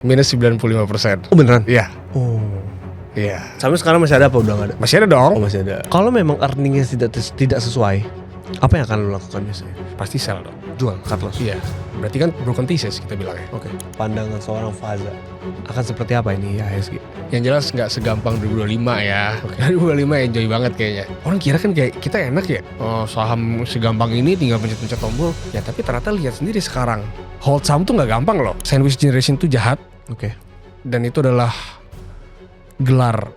Minus 95%. Oh beneran? Iya. Oh. Iya. Sampai sekarang masih ada apa udah gak ada? Masih ada dong. Oh masih ada. Kalau memang earningnya tidak sesuai, apa yang akan lo lakukan biasanya? Pasti sell dong. Jual, cut loss. Iya. Berarti kan broken thesis kita bilangnya. Oke. Pandangan seorang Faza akan seperti apa ini IHSG? Yang jelas nggak segampang 2025 ya. 2025 enjoy banget kayaknya. Orang kira kan kayak kita enak ya. Oh, saham segampang ini tinggal pencet-pencet tombol. Ya tapi ternyata lihat sendiri sekarang. Hold saham tuh nggak gampang loh. Sandwich generation tuh jahat. Oke. Dan itu adalah gelar.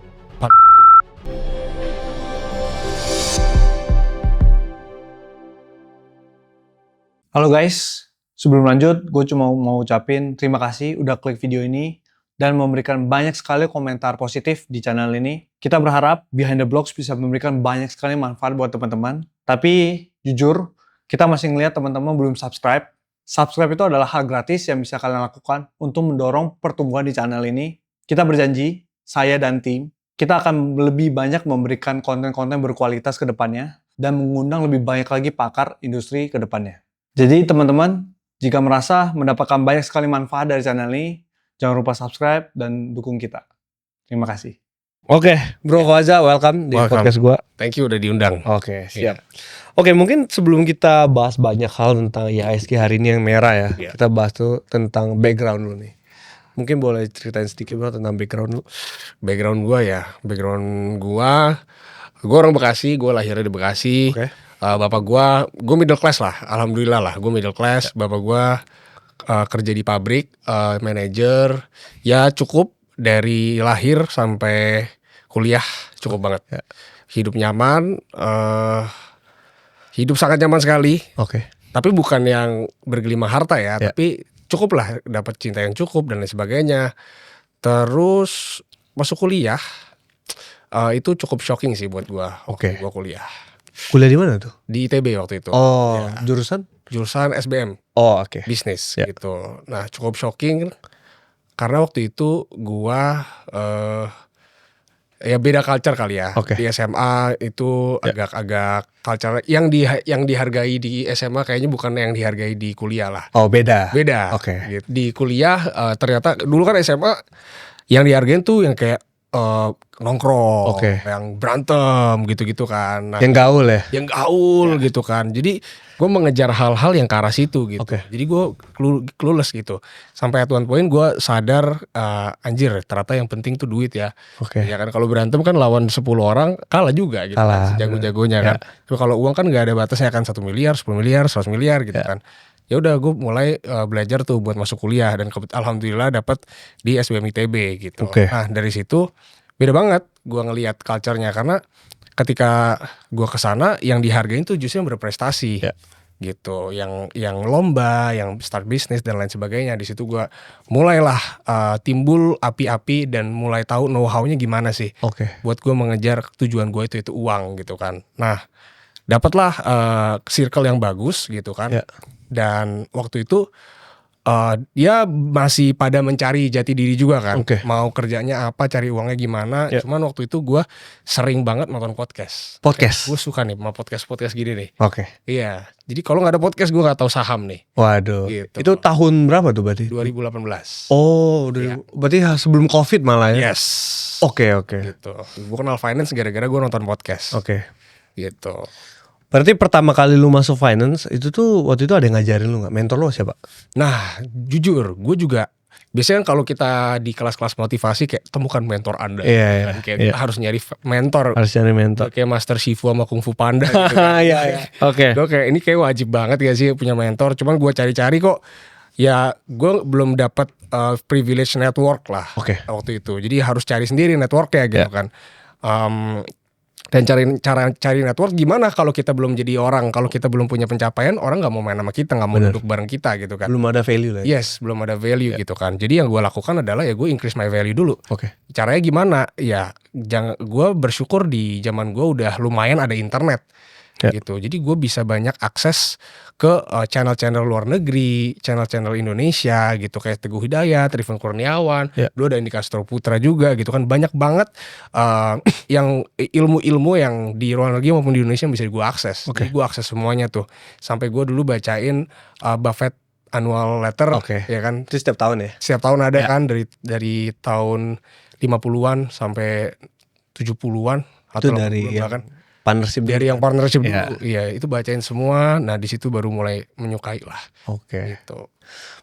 Halo guys, sebelum lanjut gue cuma mau ucapin terima kasih udah klik video ini dan memberikan banyak sekali komentar positif di channel ini. Kita berharap Behind the Blocks bisa memberikan banyak sekali manfaat buat teman-teman. Tapi jujur, kita masih ngeliat teman-teman belum subscribe. Subscribe itu adalah hal gratis yang bisa kalian lakukan untuk mendorong pertumbuhan di channel ini. Kita berjanji, saya dan tim, kita akan lebih banyak memberikan konten-konten berkualitas ke depannya dan mengundang lebih banyak lagi pakar industri ke depannya. Jadi teman-teman, jika merasa mendapatkan banyak sekali manfaat dari channel ini, jangan lupa subscribe dan dukung kita. Terima kasih. Oke, Bro Faza, welcome di podcast gua. Thank you udah diundang. Oke, siap. Oke, mungkin sebelum kita bahas banyak hal tentang IHSG hari ini yang merah ya, kita bahas tuh tentang background dulu nih. Mungkin boleh ceritain sedikit Bro tentang background lu. Background gua orang Bekasi, gua lahirnya di Bekasi. Oke. Bapak gue middle class lah, alhamdulillah lah, gue middle class. Bapak gue kerja di pabrik, manajer, ya cukup dari lahir sampai kuliah cukup banget. Hidup nyaman, hidup sangat nyaman sekali. Oke. Tapi bukan yang bergelimang harta ya, tapi cukup lah dapat cinta yang cukup dan lain sebagainya. Terus masuk kuliah, itu cukup shocking sih buat gue. Oke. Gue kuliah. Kuliah di mana tuh? Di ITB waktu itu. Oh, ya. jurusan SBM. Oh, oke. Bisnis gitu. Nah, cukup shocking karena waktu itu gua ya beda culture kali ya. Oke. Di SMA itu agak-agak culture yang dihargai di SMA kayaknya bukan yang dihargai di kuliah lah. Oh, beda. Oke. Gitu. Di kuliah ternyata dulu kan SMA yang dihargain tuh yang kayak nongkrong, yang berantem gitu-gitu kan. Nah, yang gaul ya? Yang gaul gitu kan. Jadi gue mengejar hal-hal yang ke arah situ gitu. Jadi gue clueless gitu. Sampai at one point gue sadar anjir ternyata yang penting tuh duit ya. Ya kan kalau berantem kan lawan 10 orang kalah juga gitu kan. Sejago-jagonya kan. Tapi kalau uang kan gak ada batasnya kan 1 miliar, 10 miliar, 100 miliar gitu kan. Ya udah gue mulai belajar tuh buat masuk kuliah dan alhamdulillah dapat di SBM ITB gitu. Nah dari situ beda banget gue ngelihat culture-nya karena ketika gue kesana yang dihargain tuh justru yang berprestasi gitu, yang lomba, yang start bisnis dan lain sebagainya. Di situ gue mulailah timbul api-api dan mulai tahu know-how-nya gimana sih. Buat gue mengejar tujuan gue itu uang gitu kan. Nah dapatlah circle yang bagus gitu kan. Dan waktu itu dia masih pada mencari jati diri juga kan. Mau kerjanya apa, cari uangnya gimana. Cuman waktu itu gue sering banget nonton podcast. Gue suka nih sama podcast gini nih. Iya. Jadi kalau gak ada podcast gue gak tahu saham nih. Waduh gitu. Itu tahun berapa tuh berarti? 2018. Oh berarti sebelum COVID malah ya? Yes. Oke. Gitu. Gue kenal finance gara-gara gue nonton podcast. Gitu. Berarti pertama kali lu masuk finance itu tuh waktu itu ada yang ngajarin lu gak? Mentor lu siapa? Nah jujur gue juga biasanya kan kalau kita di kelas-kelas motivasi kayak temukan mentor anda kan? Kayak kita harus nyari mentor. Kayak Master Shifu sama Kung Fu Panda gitu kan. Gue kayak ini kayak wajib banget ya sih punya mentor. Cuman gue cari-cari kok ya gue belum dapat privilege network lah waktu itu. Jadi harus cari sendiri networknya gitu kan. Dan cari network gimana kalau kita belum jadi orang, kalau kita belum punya pencapaian, orang nggak mau main sama kita, nggak mau duduk bareng kita gitu kan. Belum ada value lah. Yes, belum ada value gitu kan. Jadi yang gue lakukan adalah ya gue increase my value dulu. Caranya gimana? Ya gue bersyukur di zaman gue udah lumayan ada internet. Gitu. Jadi gue bisa banyak akses ke channel-channel luar negeri, channel-channel Indonesia gitu kayak Teguh Hidayat, Rifan Kurniawan, dulu ada Andi Castro Putra juga gitu kan, banyak banget yang ilmu-ilmu yang di luar negeri maupun di Indonesia yang bisa gue akses. Jadi gue akses semuanya tuh. Sampai gue dulu bacain Buffett annual letter, ya kan? Itu setiap tahun ya? Setiap tahun ada kan dari tahun 50-an sampai 70-an Itu atau dari yang bahkan partnership dari yang partnership dulu. Ya. Iya, itu bacain semua. Nah, di situ baru mulai menyukai lah. Gitu.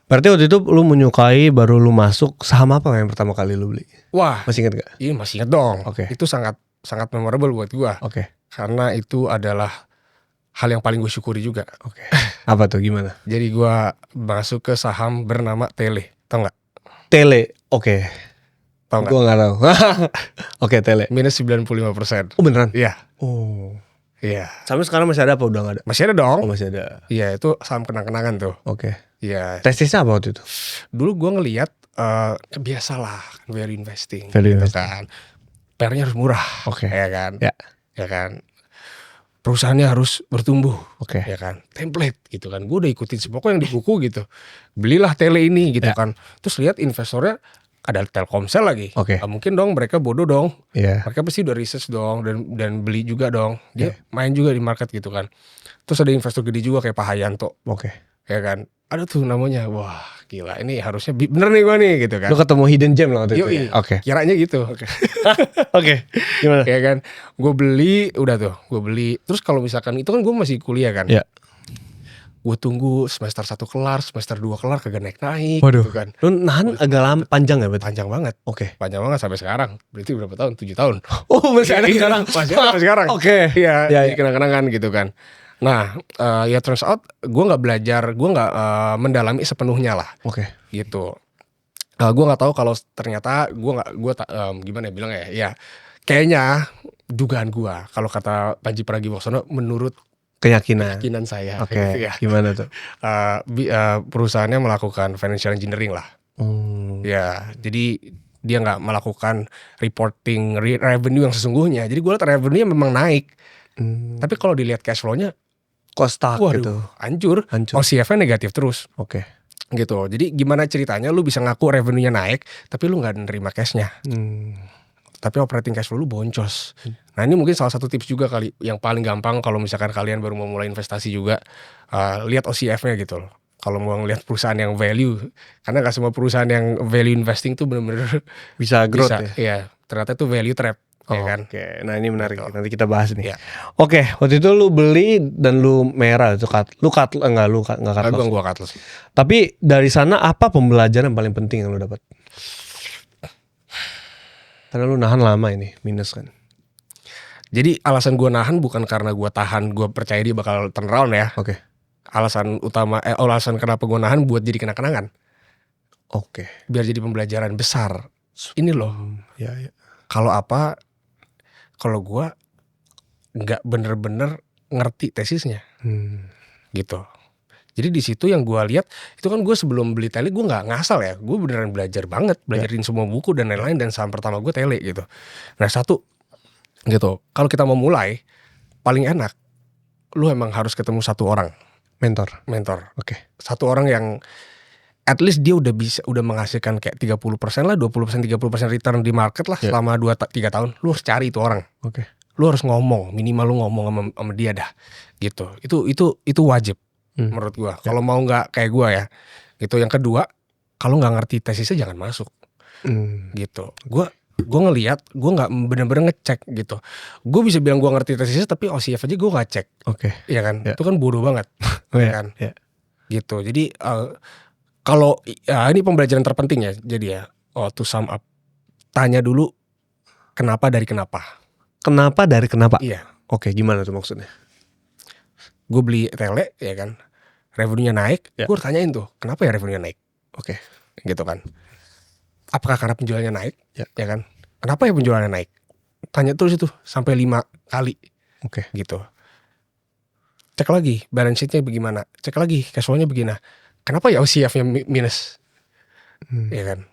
Berarti waktu itu lu menyukai, baru lu masuk, saham apa yang pertama kali lu beli? Wah, masih ingat gak? Iya, masih ingat dong. Oke. Itu sangat memorable buat gua. Karena itu adalah hal yang paling gue syukuri juga. Apa tuh, gimana? Jadi gue masuk ke saham bernama Tele, tau nggak? Tele, Tau nggak? Gue nggak tahu. Tele. Minus 95%. Oh beneran? Iya. Oh. Iya. Sampai sekarang masih ada apa udah nggak ada? Masih ada dong. Oh masih ada. Iya, itu saham kenang-kenangan tuh. Iya. Tesisnya apa waktu itu? Dulu gue ngelihat biasalah value investing. Value gitu investing. kan. PR-nya harus murah. Ya kan? Ya kan? Perusahaannya harus bertumbuh, ya kan, template gitu kan. Gue udah ikutin semua yang di buku gitu. Belilah Tele ini gitu kan. Terus lihat investornya ada Telkomsel lagi. Mungkin dong mereka bodoh dong. Mereka pasti udah research dong dan beli juga dong. Dia main juga di market gitu kan. Terus ada investor gede juga kayak Pak Hayanto. Ya kan. Ada tuh namanya. Wah, gila, ini harusnya bener nih gue nih gitu kan. Lu ketemu hidden gem lah waktu itu. Kiranya gitu. Gimana? Ya kan, gue beli, udah tuh, gue beli. Terus kalau misalkan itu kan gue masih kuliah kan. Gue tunggu semester 1 kelar, semester 2 kelar kagak naik. Waduh. Gitu kan. Lu nahan agak lama, panjang ya berarti? Panjang banget. Panjang banget sampai sekarang. Berarti berapa tahun? 7 tahun. Oh masih ada sekarang? Masih ada sampai sekarang. Iya, jadi kenang-kenangan gitu kan. Nah, ya turns out gue nggak belajar, gue nggak mendalami sepenuhnya lah. Gitu. Gue nggak tahu kalau ternyata gimana ya bilangnya ya. Kayaknya dugaan gue, kalau kata Panji Pragiwaksono, menurut keyakinan saya. Gitu ya. Gimana tuh? Perusahaannya melakukan financial engineering lah. Ya, jadi dia nggak melakukan reporting revenue yang sesungguhnya. Jadi gue lihat revenue memang naik. Tapi kalau dilihat cash flow-nya kok stuck gitu. Hancur. OCF-nya negatif terus. Gitu. Jadi gimana ceritanya lu bisa ngaku revenue-nya naik tapi lu nggak nerima cash-nya. Tapi operating cash flow lu boncos. Nah, ini mungkin salah satu tips juga kali yang paling gampang kalau misalkan kalian baru mau mulai investasi juga, lihat OCF-nya gitu loh. Kalau mau ngelihat perusahaan yang value, karena gak semua perusahaan yang value investing tuh bener-bener bisa growth ya. Iya, ternyata itu value trap. Ya kan? Nah ini menarik, nanti kita bahas nih. Waktu itu lu beli dan lu merah itu cut loss. Tapi dari sana apa pembelajaran yang paling penting yang lu dapat? Karena lu nahan lama ini, minus kan. Jadi alasan gue nahan bukan karena gue tahan, gue percaya dia bakal turn around ya. Alasan kenapa gue nahan buat jadi kenang-kenangan. Biar jadi pembelajaran besar. Ini loh. Kalau gue nggak bener-bener ngerti tesisnya, gitu. Jadi di situ yang gue lihat itu kan gue sebelum beli Tele gue nggak ngasal ya, gue beneran belajar banget, belajarin semua buku dan lain-lain, dan saham pertama gue Tele gitu. Nah satu, gitu. Kalau kita mau mulai, paling enak, lu emang harus ketemu satu orang, mentor. Satu orang yang at least dia udah menghasilkan kayak 30% lah, 20%, 30% return di market lah selama 2-3 tahun. Lu harus cari itu orang. Lu harus ngomong, minimal lu ngomong sama dia dah. Gitu. Itu wajib menurut gua. Kalau mau nggak kayak gua ya. Gitu. Yang kedua, kalau nggak ngerti tesisnya jangan masuk. Gitu. Gua ngelihat, gua nggak bener-bener ngecek gitu. Gua bisa bilang gua ngerti tesisnya tapi OCF aja gua nggak cek. Iya kan? Itu kan bodoh banget. Kan? Gitu. Jadi kalau ini pembelajaran terpenting ya, jadi ya, to sum up, tanya dulu kenapa dari kenapa. Kenapa dari kenapa? Iya. Gimana tuh maksudnya? Gue beli Tele, ya kan, revenue-nya naik, gue tanyain tuh, kenapa ya revenue-nya naik? Gitu kan. Apakah karena penjualannya naik? Ya kan. Kenapa ya penjualannya naik? Tanya terus itu sampai 5 kali. Gitu. Cek lagi balance sheet-nya bagaimana? Cek lagi cash flow-nya bagaimana? Kenapa ya OCF-nya minus? Ya kan.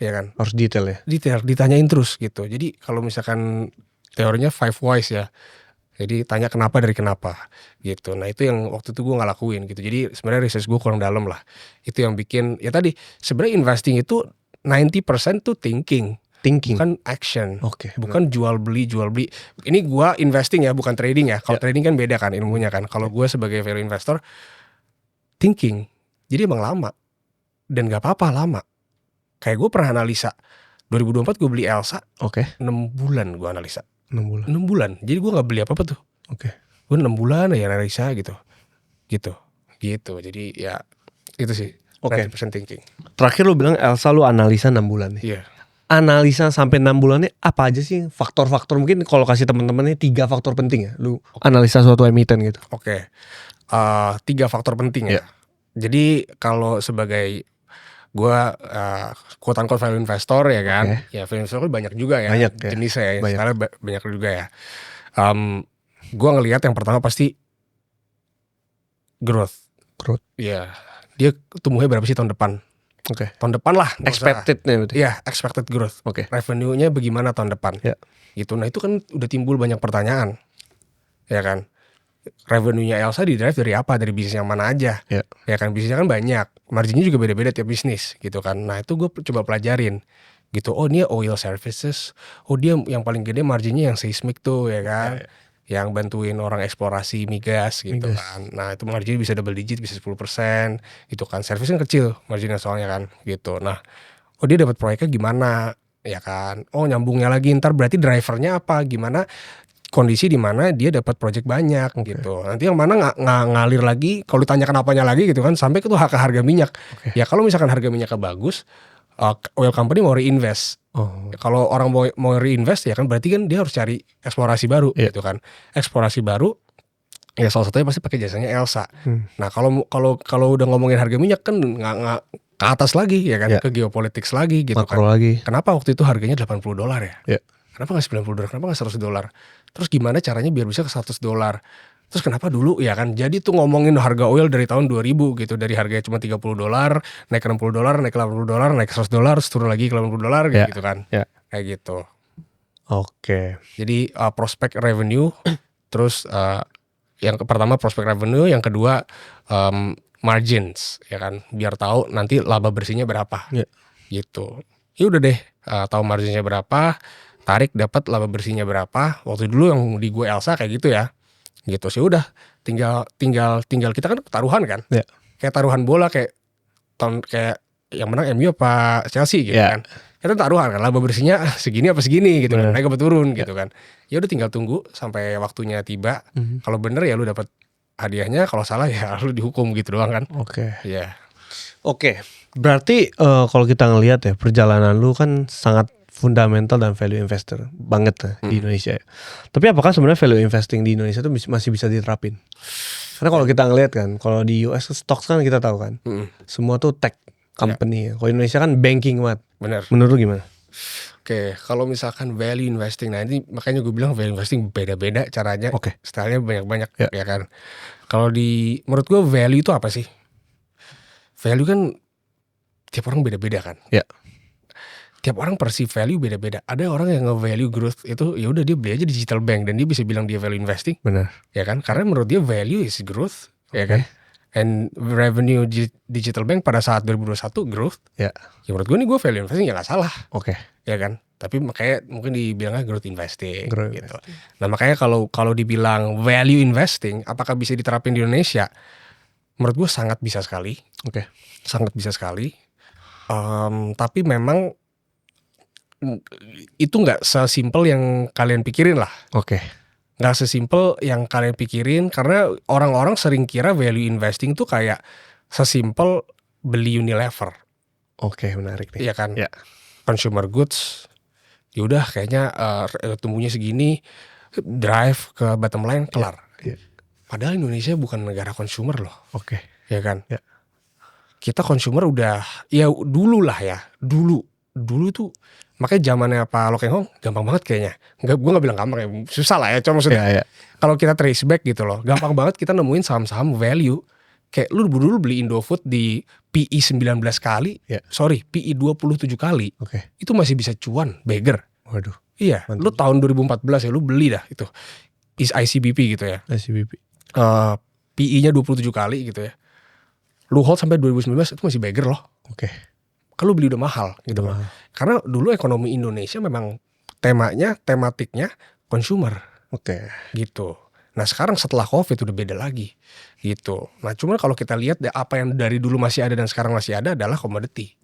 Ya kan. Harus detail ya. Detail, ditanyain terus gitu. Jadi kalau misalkan teorinya 5 whys ya. Jadi tanya kenapa dari kenapa gitu. Nah itu yang waktu itu gue gak lakuin gitu. Jadi sebenarnya research gue kurang dalam lah. Itu yang bikin, ya tadi sebenarnya investing itu 90% tuh thinking. Bukan action. Bukan jual beli. Ini gue investing ya, bukan trading ya. Kalau trading kan beda kan ilmunya kan. Kalau gue sebagai value investor, thinking. Jadi emang lama. Dan gak apa-apa lama. Kayak gue pernah analisa 2024 gue beli Elsa. 6 bulan gue analisa. 6 bulan. Jadi gue gak beli apa-apa tuh. Gue 6 bulan ya analisa gitu. Gitu. Jadi ya itu sih. 90% thinking. Terakhir lu bilang Elsa lu analisa 6 bulan nih. Iya. Analisa sampai 6 bulannya apa aja sih faktor-faktor, mungkin kalau kasih temen-temen nih 3 faktor penting ya lu analisa suatu emiten gitu. 3 faktor penting ya. Jadi kalau sebagai gue quote unquote value investor ya kan, ya value investor banyak juga ya, jenisnya ya, sekarang banyak juga ya. Gue ngelihat yang pertama pasti growth. Ya, dia tumbuhnya berapa sih tahun depan? Tahun depan lah. Expected-nya berarti. Iya, expected growth. Revenue-nya bagaimana tahun depan? Gitu. Nah itu kan udah timbul banyak pertanyaan, ya kan? Revenue-nya Elsa di-drive dari apa? Dari bisnis yang mana aja? Ya kan, bisnisnya kan banyak, marginnya juga beda-beda tiap bisnis gitu kan. Nah itu gue coba pelajarin gitu. Oh ini oil services, oh dia yang paling gede marginnya yang seismic tuh ya kan, yang bantuin orang eksplorasi migas gitu kan. Nah itu marginnya bisa double digit, bisa 10% gitu kan. Service kan kecil marginnya soalnya kan gitu. Nah oh dia dapat proyeknya gimana ya kan. Oh nyambungnya lagi ntar berarti drivernya apa, gimana kondisi di mana dia dapat project banyak gitu. Nanti yang mana ngalir lagi, kalau ditanyakan apanya lagi gitu kan, sampai ke tuh harga minyak. Ya kalau misalkan harga minyaknya bagus, oil company mau reinvest. Kalau orang mau reinvest ya kan berarti kan dia harus cari eksplorasi baru gitu kan. Eksplorasi baru ya salah satunya pasti pakai jasanya Elsa. Nah kalau udah ngomongin harga minyak kan nggak ke atas lagi ya kan, ke geopolitics lagi gitu makro kan. Lagi. Kenapa waktu itu harganya $80 ya? Kenapa gak $90? Kenapa gak $100? Terus gimana caranya biar bisa ke $100? Terus kenapa dulu ya kan? Jadi tuh ngomongin harga oil dari tahun 2000 gitu. Dari harganya cuma $30, naik ke $60, naik ke $80, naik ke $100, turun lagi ke $80 gitu kan. Kayak gitu. Jadi prospek revenue. Terus yang pertama prospek revenue. Yang kedua margins ya kan. Biar tahu nanti laba bersihnya berapa gitu. Ya udah deh, tahu marginnya berapa, tarik dapat laba bersihnya berapa. Waktu dulu yang di gue Elsa kayak gitu ya, gitu sih. Udah tinggal kita kan taruhan kan, kayak taruhan bola, kayak yang menang MU apa Chelsea gitu kan. Kita taruhan kan, laba bersihnya segini apa segini gitu kan, naik apa turun gitu kan. Ya udah tinggal tunggu sampai waktunya tiba. Kalau bener ya lu dapat hadiahnya, kalau salah ya lu dihukum gitu doang kan. Berarti kalau kita ngelihat ya, perjalanan lu kan sangat fundamental dan value investor banget di Indonesia. Tapi apakah sebenarnya value investing di Indonesia itu masih bisa diterapin? Karena kalau kita ngelihat kan, kalau di US stocks kan kita tahu kan, semua tuh tech company. Kalau Indonesia kan banking banget. Bener. Menurut lu gimana? Kalau misalkan value investing, nah ini makanya gue bilang value investing beda-beda caranya, stylenya banyak-banyak ya kan. Kalau menurut gue value itu apa sih? Value kan tiap orang beda-beda kan. Tiap orang perceive value beda-beda. Ada orang yang nge-value growth itu ya udah dia beli aja digital bank dan dia bisa bilang dia value investing. Benar. Ya kan? Karena menurut dia value is growth, ya kan? And revenue digital bank pada saat 2021 growth. Ya menurut gue nih gue value investing ya gak salah. Ya kan? Tapi makanya mungkin dibilangnya growth investing gitu. Nah, makanya kalau dibilang value investing apakah bisa diterapin di Indonesia? Menurut gue sangat bisa sekali. Sangat bisa sekali. Tapi memang itu nggak sesimpel yang kalian pikirin lah. Nggak sesimpel yang kalian pikirin, karena orang-orang sering kira value investing tuh kayak sesimpel beli Unilever. Menarik nih. Iya kan? Consumer goods, yaudah kayaknya tumbuhnya segini, drive ke bottom line kelar. Padahal Indonesia bukan negara consumer loh. Ya kan? Kita consumer udah, ya dulu lah ya, dulu tuh. Makanya zamannya Pak Lo Keng Hong gampang banget kayaknya. Gue gak bilang gampang ya, susah lah ya. Cuma maksudnya kalau kita trace back gitu loh, gampang banget kita nemuin saham-saham value. Kayak lu dulu beli Indofood di PE 19 kali, PE 27 kali. Itu masih bisa cuan, beggar. Iya, mantap. Lu tahun 2014 ya lu beli dah itu. Is ICBP gitu ya. PE-nya 27 kali gitu ya. Lu hold sampai 2019 itu masih beggar loh. Kalau beli udah mahal gitu. Karena dulu ekonomi Indonesia memang tematiknya consumer. Gitu. Nah sekarang setelah COVID udah beda lagi gitu. Nah cuman kalau kita lihat apa yang dari dulu masih ada dan sekarang masih ada adalah komoditi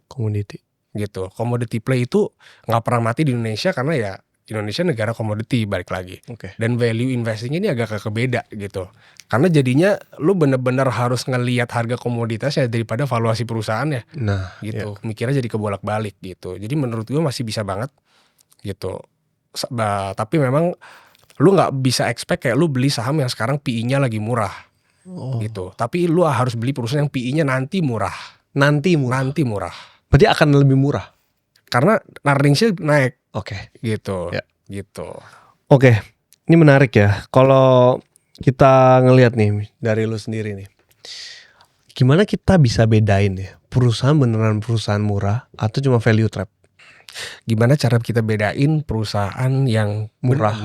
gitu. Commodity play itu nggak pernah mati di Indonesia karena ya Indonesia negara komoditi balik lagi. Dan value investing ini agak kebeda gitu. Karena jadinya lu bener-bener harus ngelihat harga komoditas ya daripada valuasi perusahaannya. Nah, gitu. Mikirnya jadi kebolak-balik gitu. Jadi menurut gue masih bisa banget gitu. Tapi memang lu nggak bisa expect kayak lu beli saham yang sekarang PI-nya lagi murah. Gitu. Tapi lu harus beli perusahaan yang PI-nya nanti murah. Nanti murah. Berarti akan lebih murah. Karena earnings-nya naik. Gitu. Ya. Gitu. Oke. Ini menarik ya. Kalau kita ngelihat nih dari lu sendiri nih. Gimana kita bisa bedain ya perusahaan beneran perusahaan murah atau cuma value trap? Gimana cara kita bedain perusahaan yang murah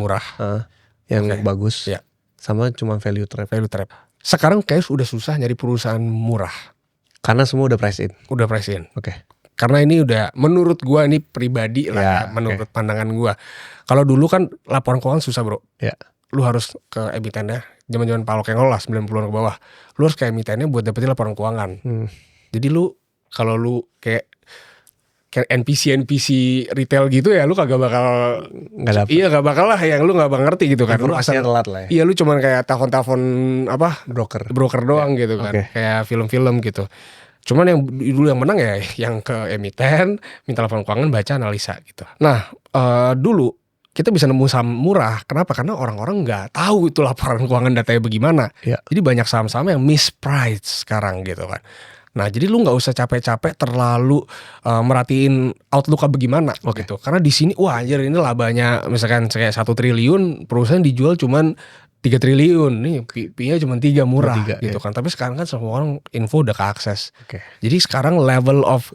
yang bagus ya, sama cuma value trap? Sekarang kayak udah susah nyari perusahaan murah karena semua udah price in. Karena ini udah menurut gua ini pribadi lah menurut pandangan gua. Kalau dulu kan laporan keuangan susah bro. Lu harus ke emitennya zaman-zaman Pak Lokengol lah 90-an ke bawah. Lu harus ke emitennya buat dapetin laporan keuangan. Jadi lu kalau lu kayak NPC retail gitu ya lu kagak bakal dapet. Iya gak bakal lah yang lu gak bakal ngerti gitu kan. Lu asal telat lah ya. Iya lu cuman kayak telepon apa broker doang gitu kan. Kayak film-film gitu. Cuman yang dulu yang menang ya yang ke emiten minta laporan keuangan baca analisa gitu. Nah dulu kita bisa nemu saham murah. Kenapa? Karena orang-orang nggak tahu itu laporan keuangan datanya bagaimana. Jadi banyak saham-saham yang mispriced sekarang gitu kan. Nah jadi lu nggak usah capek-capek terlalu merhatiin outlook bagaimana gitu. Karena di sini wah anjir ini labanya misalkan kayak 1 triliun perusahaan dijual cuman 3 triliun nih P-nya cuma 3 murah gitu kan. Tapi sekarang kan semua orang info udah keakses. Jadi sekarang level of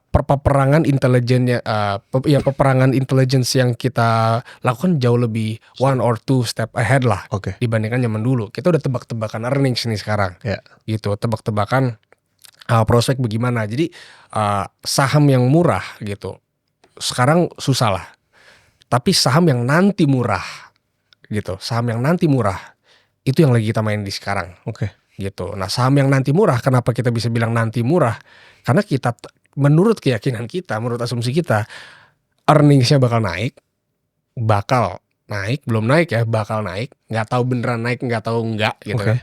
peperangan intelijennya peperangan intelligence yang kita lakukan jauh lebih 1 or 2 step ahead lah dibandingkan zaman dulu. Kita udah tebak-tebakan earnings nih sekarang. Gitu, tebak-tebakan prospek bagaimana. Jadi saham yang murah gitu. Sekarang susah lah. Tapi saham yang nanti murah gitu, saham yang nanti murah itu yang lagi kita main di sekarang. Gitu. Nah saham yang nanti murah, kenapa kita bisa bilang nanti murah? Karena kita menurut keyakinan kita, menurut asumsi kita, earningsnya bakal naik, belum naik ya, bakal naik, nggak tahu beneran naik, nggak tahu enggak gitu kan.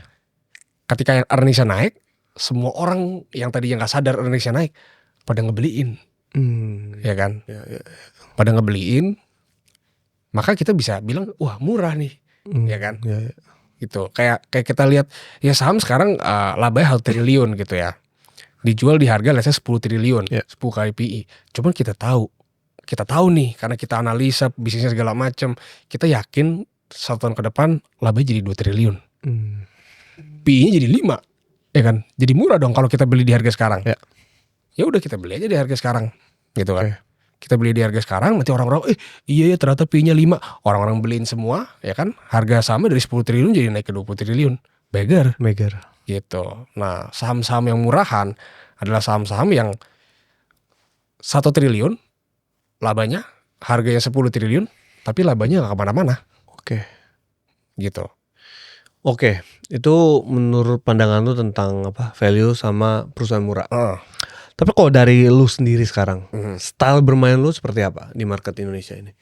Ketika earningsnya naik, semua orang yang tadinya nggak sadar earningsnya naik, pada ngebeliin, ya kan? Pada ngebeliin. Maka kita bisa bilang wah murah nih, ya kan? Gitu. Kayak kita lihat ya saham sekarang labanya 1 triliun gitu ya. Dijual di harga let's say 10 triliun, 10 kali PI. Cuman kita tahu nih karena kita analisa bisnisnya segala macam, kita yakin 1 tahun ke depan labanya jadi 2 triliun. PI-nya jadi 5. Ya kan? Jadi murah dong kalau kita beli di harga sekarang. Ya udah kita beli aja di harga sekarang. Gitu kan. Kita beli di harga sekarang, nanti orang-orang iya ya ternyata PI-nya 5. Orang-orang beliin semua, ya kan? Harga sahamnya dari 10 triliun jadi naik ke 20 triliun. Beggar. Gitu. Nah, saham-saham yang murahan adalah saham-saham yang 1 triliun labanya, harganya 10 triliun, tapi labanya gak kemana-mana. Gitu. Itu menurut pandangan lu tentang apa value sama perusahaan murah. Tapi kalau dari lu sendiri sekarang, style bermain lu seperti apa di market Indonesia ini?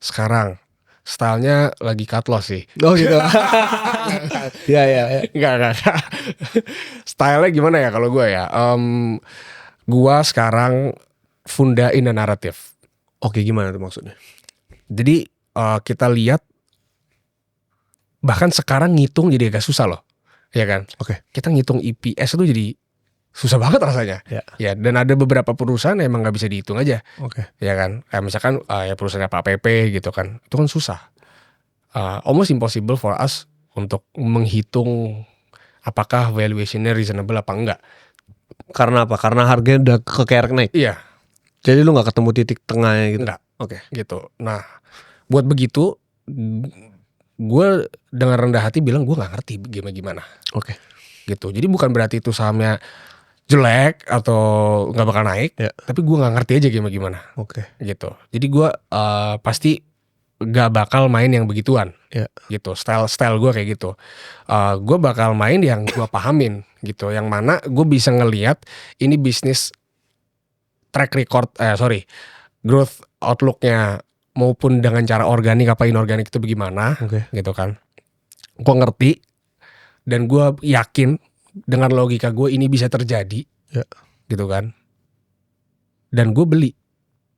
Sekarang, stylenya lagi cut loss sih. Oh gitu. Enggak. Stylenya gimana ya kalau gue ya? Gue sekarang funda in a narrative. Gimana tuh maksudnya? Jadi kita lihat, bahkan sekarang ngitung jadi agak susah loh. Ya kan? Kita ngitung EPS itu jadi susah banget rasanya. Ya, dan ada beberapa perusahaan yang emang nggak bisa dihitung aja. Ya kan, kayak misalkan ya perusahaannya Pak PP gitu kan, itu kan susah. Almost impossible for us untuk menghitung apakah valuationnya reasonable apa enggak. Karena apa? Karena harganya udah kekerek naik. Iya. Jadi lu nggak ketemu titik tengahnya gitu. Enggak. Gitu. Nah, buat begitu, gue dengan rendah hati bilang gue nggak ngerti gimana. Gitu. Jadi bukan berarti itu sahamnya jelek atau nggak bakal naik, tapi gue nggak ngerti aja gimana. Gitu. Jadi gue pasti gak bakal main yang begituan. Gitu, style gue kayak gitu. Gue bakal main yang gue pahamin gitu, yang mana gue bisa ngelihat ini bisnis track record, growth outlooknya maupun dengan cara organik apa inorganik itu bagaimana, gitu kan. Gue ngerti dan gue yakin dengan logika gue ini bisa terjadi, gitu kan. Dan gue beli,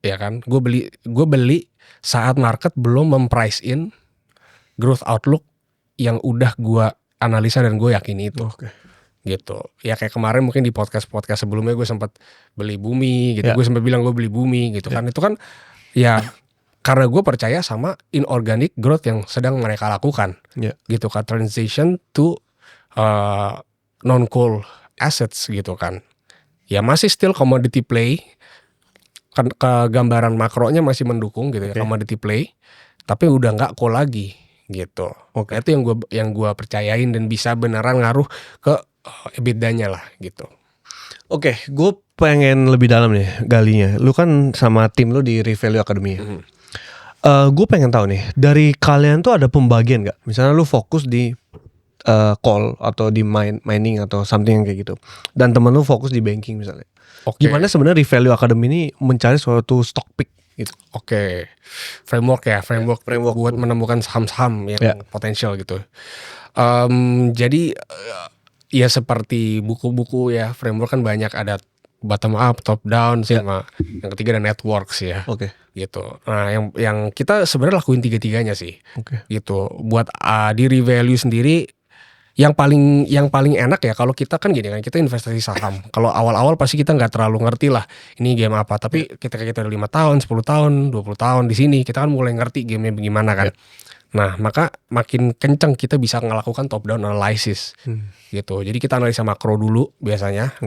ya kan. Gue beli saat market belum memprice in growth outlook yang udah gue analisa dan gue yakin itu. Gitu. Ya kayak kemarin mungkin di podcast sebelumnya gue sempat beli Bumi gitu. Gue sempat bilang gue beli Bumi gitu kan. Itu kan ya karena gue percaya sama inorganic growth yang sedang mereka lakukan. Gitu kan, transition to non-coal assets gitu kan. Ya masih still commodity play. Kan gambaran makronya masih mendukung gitu ya, commodity play. Tapi udah nggak coal lagi gitu. Itu yang gue percayain dan bisa beneran ngaruh ke EBITDA-nya lah gitu. Gue pengen lebih dalam nih galinya. Lu kan sama tim lu di Revalue Academy. Gue pengen tahu nih, dari kalian tuh ada pembagian gak? Misalnya lu fokus di coal atau di mining atau something yang kayak gitu, dan temen lu fokus di banking misalnya. Gimana sebenarnya Revalue Academy ini mencari suatu stock pick gitu? Framework buat menemukan saham-saham yang potensial gitu. Jadi ya seperti buku-buku ya, framework kan banyak, ada bottom up, top down, sama yang ketiga ada networks ya. Gitu. Nah, yang kita sebenarnya lakuin tiga-tiganya sih. Gitu. Buat di Revalue sendiri yang paling enak ya kalau kita kan gini kan, kita investasi saham. Kalau awal-awal pasti kita nggak terlalu ngerti lah ini game apa, tapi kita udah 5 tahun, 10 tahun, 20 tahun di sini, kita kan mulai ngerti gamenya bagaimana kan. Nah, maka makin kenceng kita bisa melakukan top down analysis. Gitu. Jadi kita analisa makro dulu biasanya.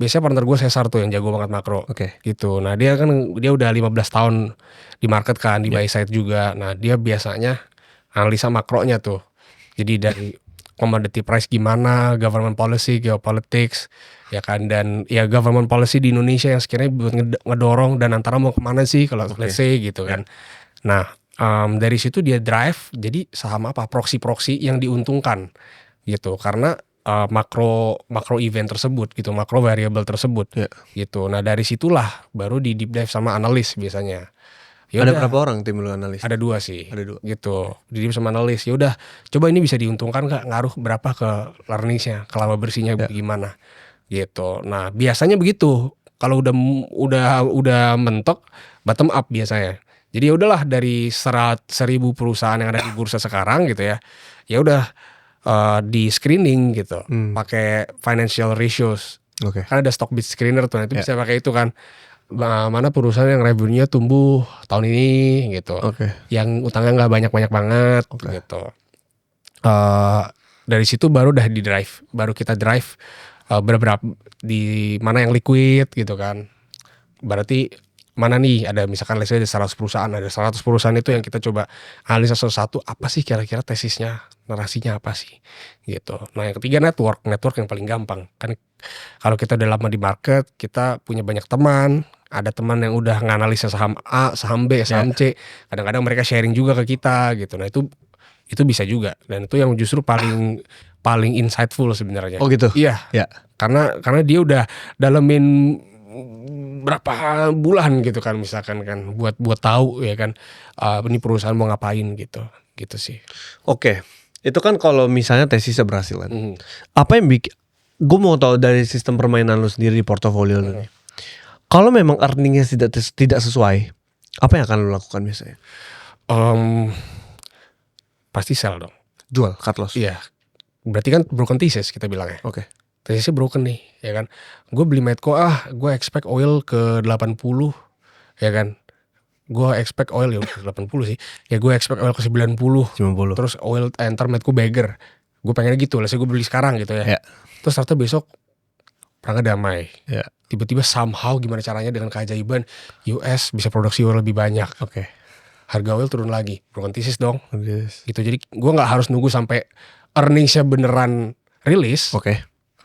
Biasanya partner gue Cesar tuh yang jago banget makro. Gitu. Nah, dia udah 15 tahun di market kan, di buy side juga. Nah, dia biasanya analisa makronya tuh. Jadi dari commodity price gimana, government policy, geopolitics, ya kan, dan ya government policy di Indonesia yang sekiranya buat ngedorong dan antara mau kemana sih kalau let's say gitu kan. Nah, dari situ dia drive jadi saham apa, proxy yang diuntungkan gitu, karena makro event tersebut gitu, makro variable tersebut gitu. Nah, dari situlah baru di deep dive sama analis biasanya. Ada berapa orang tim lu analis? Ada 2 sih. Gitu. Di sama analis. Ya udah, coba ini bisa diuntungkan nggak? Ngaruh berapa ke learningsnya, ke laba bersihnya gimana? Gitu. Nah, biasanya begitu. Kalau udah mentok, bottom up biasanya. Jadi ya udahlah, dari 100.000 perusahaan yang ada di bursa sekarang gitu ya. Ya udah di screening gitu. Pakai financial ratios. Kan ada stock bid screener tuh, itu bisa pakai itu kan. Mana perusahaan yang revenue-nya tumbuh tahun ini gitu, yang utangnya nggak banyak banget gitu. Dari situ baru udah baru kita drive berapa di mana yang liquid gitu kan. Berarti mana nih, ada misalkan let's say ada 100 perusahaan itu yang kita coba analisa satu-satu, apa sih kira-kira tesisnya, narasinya apa sih gitu. Nah, yang ketiga network yang paling gampang kan. Kalau kita udah lama di market, kita punya banyak teman, ada teman yang udah nganalisa saham A, saham B, saham C, kadang-kadang mereka sharing juga ke kita gitu. Nah, itu bisa juga, dan itu yang justru paling insightful sebenarnya. Gitu. Iya. Karena dia udah dalemin berapa bulan gitu kan, misalkan kan, buat tahu ya kan, ini perusahaan mau ngapain gitu sih. Itu kan kalau misalnya tesisnya berhasil kan. Apa yang bikin, gue mau tahu dari sistem permainan lu sendiri di portofolio lu nih. Kalau memang earningnya tidak sesuai, apa yang akan lu lakukan biasanya? Pasti sell dong. Jual, cut loss. Iya. Berarti kan broken thesis kita bilangnya. Tesisnya broken nih, ya kan. Gue beli Medco, gue expect oil ke 80, ya kan. Gue expect oil ya 80 sih. Ya gue expect oil ke 90. Terus oil enter Medco bagger. Gue pengennya gitu, let's say gue beli sekarang gitu ya. Terus ternyata besok perangnya damai. Tiba-tiba somehow gimana caranya dengan keajaiban US bisa produksi oil lebih banyak. Harga oil turun lagi, broken thesis dong. Gitu. Jadi gue nggak harus nunggu sampai earningsnya beneran rilis.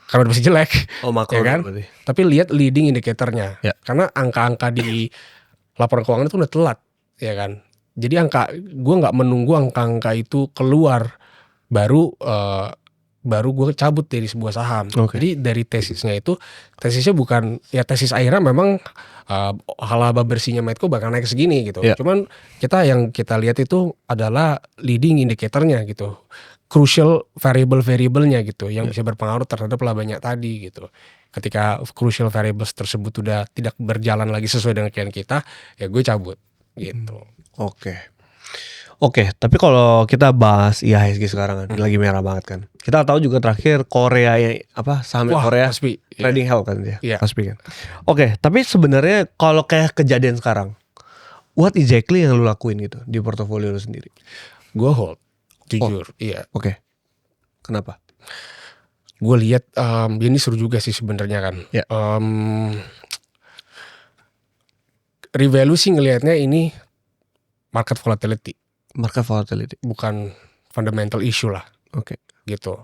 Karena masih jelek, makro ya kan? Berarti. Tapi lihat leading indicatornya, karena angka-angka di laporan keuangan itu udah telat, ya kan? Jadi gue nggak menunggu angka-angka itu keluar baru gue cabut dari sebuah saham. Jadi dari tesisnya bukan ya tesis akhirnya memang laba bersihnya Medco bakal naik segini gitu. Cuman yang kita lihat itu adalah leading indicatornya gitu, crucial variable-variabelnya gitu yang bisa berpengaruh terhadap labanya tadi gitu. Ketika crucial variables tersebut udah tidak berjalan lagi sesuai dengan klien kita, ya gue cabut gitu. Oke, tapi kalau kita bahas IHSG sekarang kan lagi merah banget kan. Kita tahu juga terakhir Korea saham Korea Kospi, trading hell kan dia. Iya. Kospi kan. Oke, tapi sebenarnya kalau kayak kejadian sekarang, what exactly yang lu lakuin gitu di portofolio lu sendiri? Gue hold, jujur, iya. Oke. Kenapa? Gue lihat ini seru juga sih sebenarnya kan. Revaluasi ngelihatnya ini market volatility, bukan fundamental issue lah. Gitu.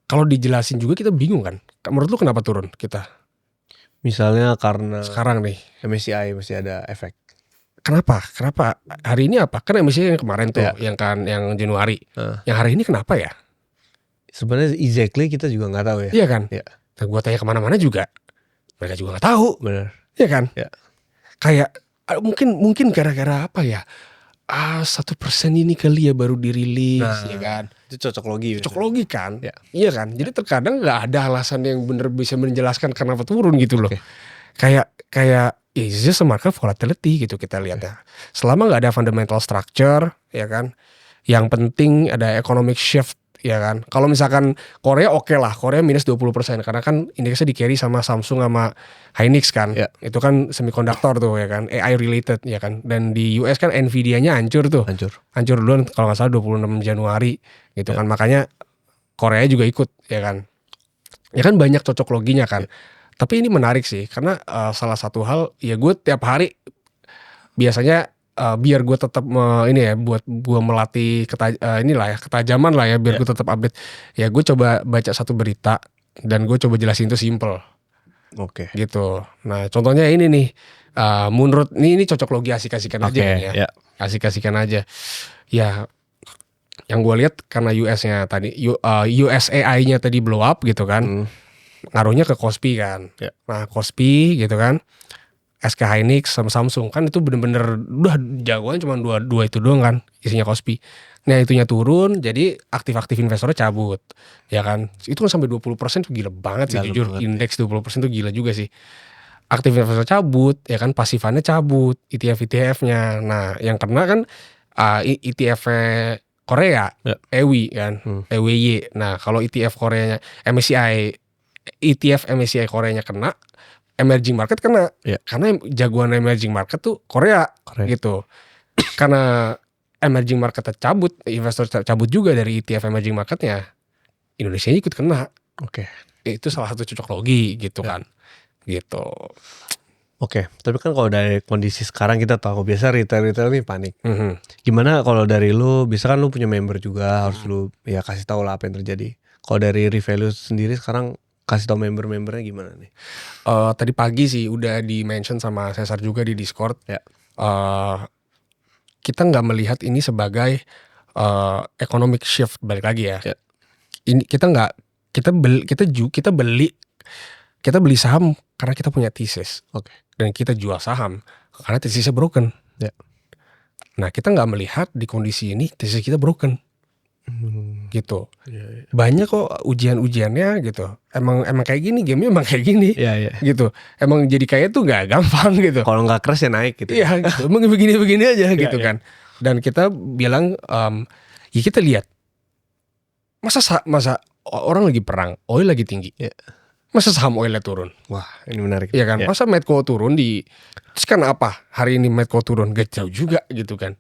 Kalau dijelasin juga kita bingung kan. Menurut lu kenapa turun kita? Misalnya karena sekarang nih MSCI masih ada efek. Kenapa hari ini apa? Kan MSCI yang kemarin tuh, yang Januari. Yang hari ini kenapa ya? Sebenarnya exactly kita juga nggak tahu ya. Iya kan? Dan gue tanya kemana-mana juga, mereka juga nggak tahu. Benar. Iya kan? Kayak mungkin gara-gara apa ya? 1% ini kali ya baru dirilis, ya kan? Itu cocok logi kan? Iya kan? Jadi terkadang nggak ada alasan yang bener bisa menjelaskan kenapa turun gitu loh. Kayak it's just a market volatility gitu kita lihat ya. Selama nggak ada fundamental structure, ya kan? Yang penting ada economic shift, ya kan. Kalau misalkan Korea oke lah, Korea minus 20% karena kan indeksnya di carry sama Samsung sama Hynix kan. Itu kan semikonduktor tuh ya kan, AI related ya kan. Dan di US kan Nvidia-nya hancur tuh. Hancur duluan kalau nggak salah 26 Januari gitu kan. Makanya Korea juga ikut ya kan. Ya kan banyak cocok loginya kan. Tapi ini menarik sih karena salah satu hal ya gue tiap hari biasanya biar gue tetap buat gue melatih ketajaman lah ya biar gue tetap update. Ya gue coba baca satu berita dan gue coba jelasin itu simple. Gitu. Nah contohnya ini nih, menurut ini cocok logi asik-asikan aja ya. Asik-asikan aja. Ya yang gue lihat karena US-nya tadi USAI-nya tadi blow up gitu kan. Ngaruhnya ke Kospi kan. Nah Kospi gitu kan, SK Hynix sama Samsung kan itu bener-bener udah jagoan cuma dua itu doang kan isinya Kospi. Nah itunya turun jadi aktif-aktif investornya cabut ya kan. Itu kan sampai 20% tuh gila banget sih jujur. Indeks 20% tuh gila juga sih. Aktif investor cabut ya kan, pasifannya cabut, ETF-nya. Nah yang kena kan ETF Korea, EWI kan, EWY. Nah kalau ETF Koreanya ETF MSCI Koreanya kena, emerging market kena, karena jagoan emerging market tuh Korea. Gitu. Karena emerging market cabut, investor cabut juga dari ETF emerging marketnya, Indonesia ikut kena. Itu salah satu cocok logi gitu kan. Gitu. Tapi kan kalau dari kondisi sekarang kita tahu biasa retail nih panik. Gimana kalau dari lu, bisa kan lu punya member juga, harus lu ya kasih tahu lah apa yang terjadi. Kalau dari Revalue sendiri sekarang kasih tahu membernya gimana nih? Tadi pagi sih udah di mention sama Cesar juga di Discord. Kita nggak melihat ini sebagai economic shift, balik lagi ya. Ini kita beli saham karena kita punya thesis. Dan kita jual saham karena tesisnya broken. Nah kita nggak melihat di kondisi ini tesis kita broken. Gitu. Banyak kok ujiannya gitu. Emang kayak gini, gamenya emang kayak gini. Gitu. Emang jadi kaya tuh nggak gampang gitu. Kalau nggak crash ya naik gitu. Iya gitu. Emang begini aja gitu kan. Dan kita bilang ya kita lihat masa orang lagi perang, oil lagi tinggi. Masa saham oilnya turun? Wah ini menarik. Iya kan. Masa Medco turun terus kan apa? Hari ini Medco turun gak jauh juga gitu kan.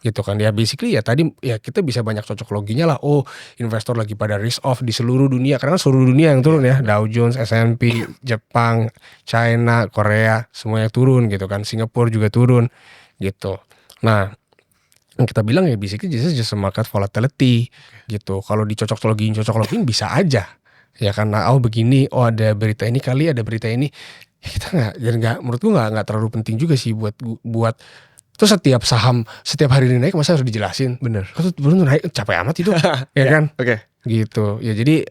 Gitu kan ya, basically ya tadi ya kita bisa banyak cocok loginya lah. Oh investor lagi pada risk off di seluruh dunia, karena seluruh dunia yang turun ya. Dow Jones, S&P, Jepang, China, Korea semuanya turun gitu kan. Singapura juga turun gitu. Nah yang kita bilang ya basically just market volatility gitu. Kalau dicocok logiin bisa aja ya, karena begini, ada berita ini kali, ada berita ini ya, kita nggak menurut gua nggak terlalu penting juga sih buat Terus setiap hari ini naik masa harus dijelasin. Bener. Terus belum naik capek amat itu. Ya kan? Oke. Gitu. Ya jadi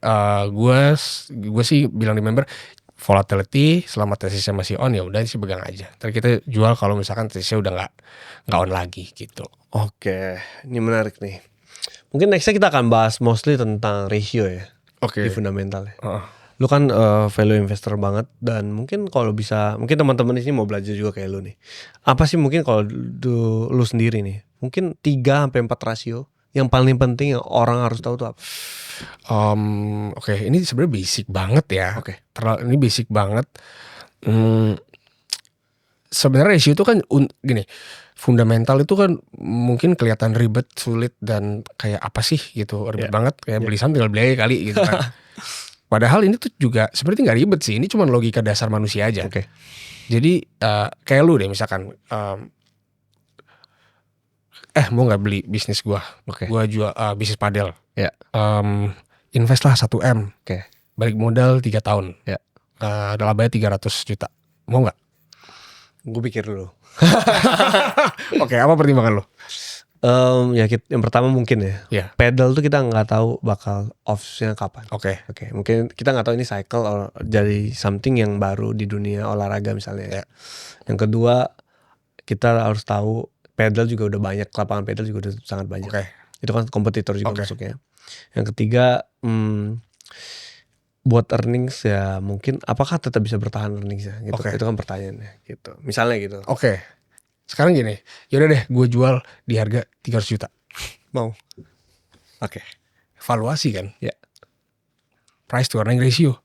gue sih bilang di member volatility selama tesisnya masih on ya udah sih pegang aja. Terus kita jual kalau misalkan tesisnya udah nggak on lagi gitu. Oke, ini menarik nih. Mungkin nextnya kita akan bahas mostly tentang ratio ya. Oke. Di fundamental ya. Lu kan value investor banget dan mungkin kalau bisa, mungkin teman-teman di sini mau belajar juga kayak lu nih. Apa sih mungkin kalau lu sendiri nih, mungkin 3-4 rasio yang paling penting yang orang harus tahu tuh apa? Oke, ini sebenarnya basic banget ya. Oke. Ini basic banget. Sebenarnya ratio itu kan gini, fundamental itu kan mungkin kelihatan ribet, sulit dan kayak apa sih gitu, ribet banget kayak beli saham tinggal beli aja kali gitu kan. Padahal ini tuh juga sebenarnya nggak ribet sih, ini cuma logika dasar manusia aja. Oke. Jadi kayak lu deh misalkan, mau nggak beli bisnis gua, gua jual bisnis padel, invest lah 1 M, balik modal 3 tahun, labanya 300 juta, mau nggak? Gue pikir dulu. Oke, apa pertimbangan lo? Yang pertama mungkin ya. Pedal tuh kita nggak tahu bakal off-nya kapan. Oke. Mungkin kita nggak tahu ini cycle or jadi something yang baru di dunia olahraga misalnya. Yang kedua kita harus tahu pedal juga udah banyak, lapangan pedal juga udah sangat banyak. Itu kan kompetitor juga masuknya. Yang ketiga buat earnings ya mungkin apakah tetap bisa bertahan earningsnya gitu. Itu kan pertanyaannya gitu. Misalnya gitu. Sekarang gini, yaudah deh gue jual di harga 300 juta. Mau? Valuasi kan? Ya. Price to earning ratio.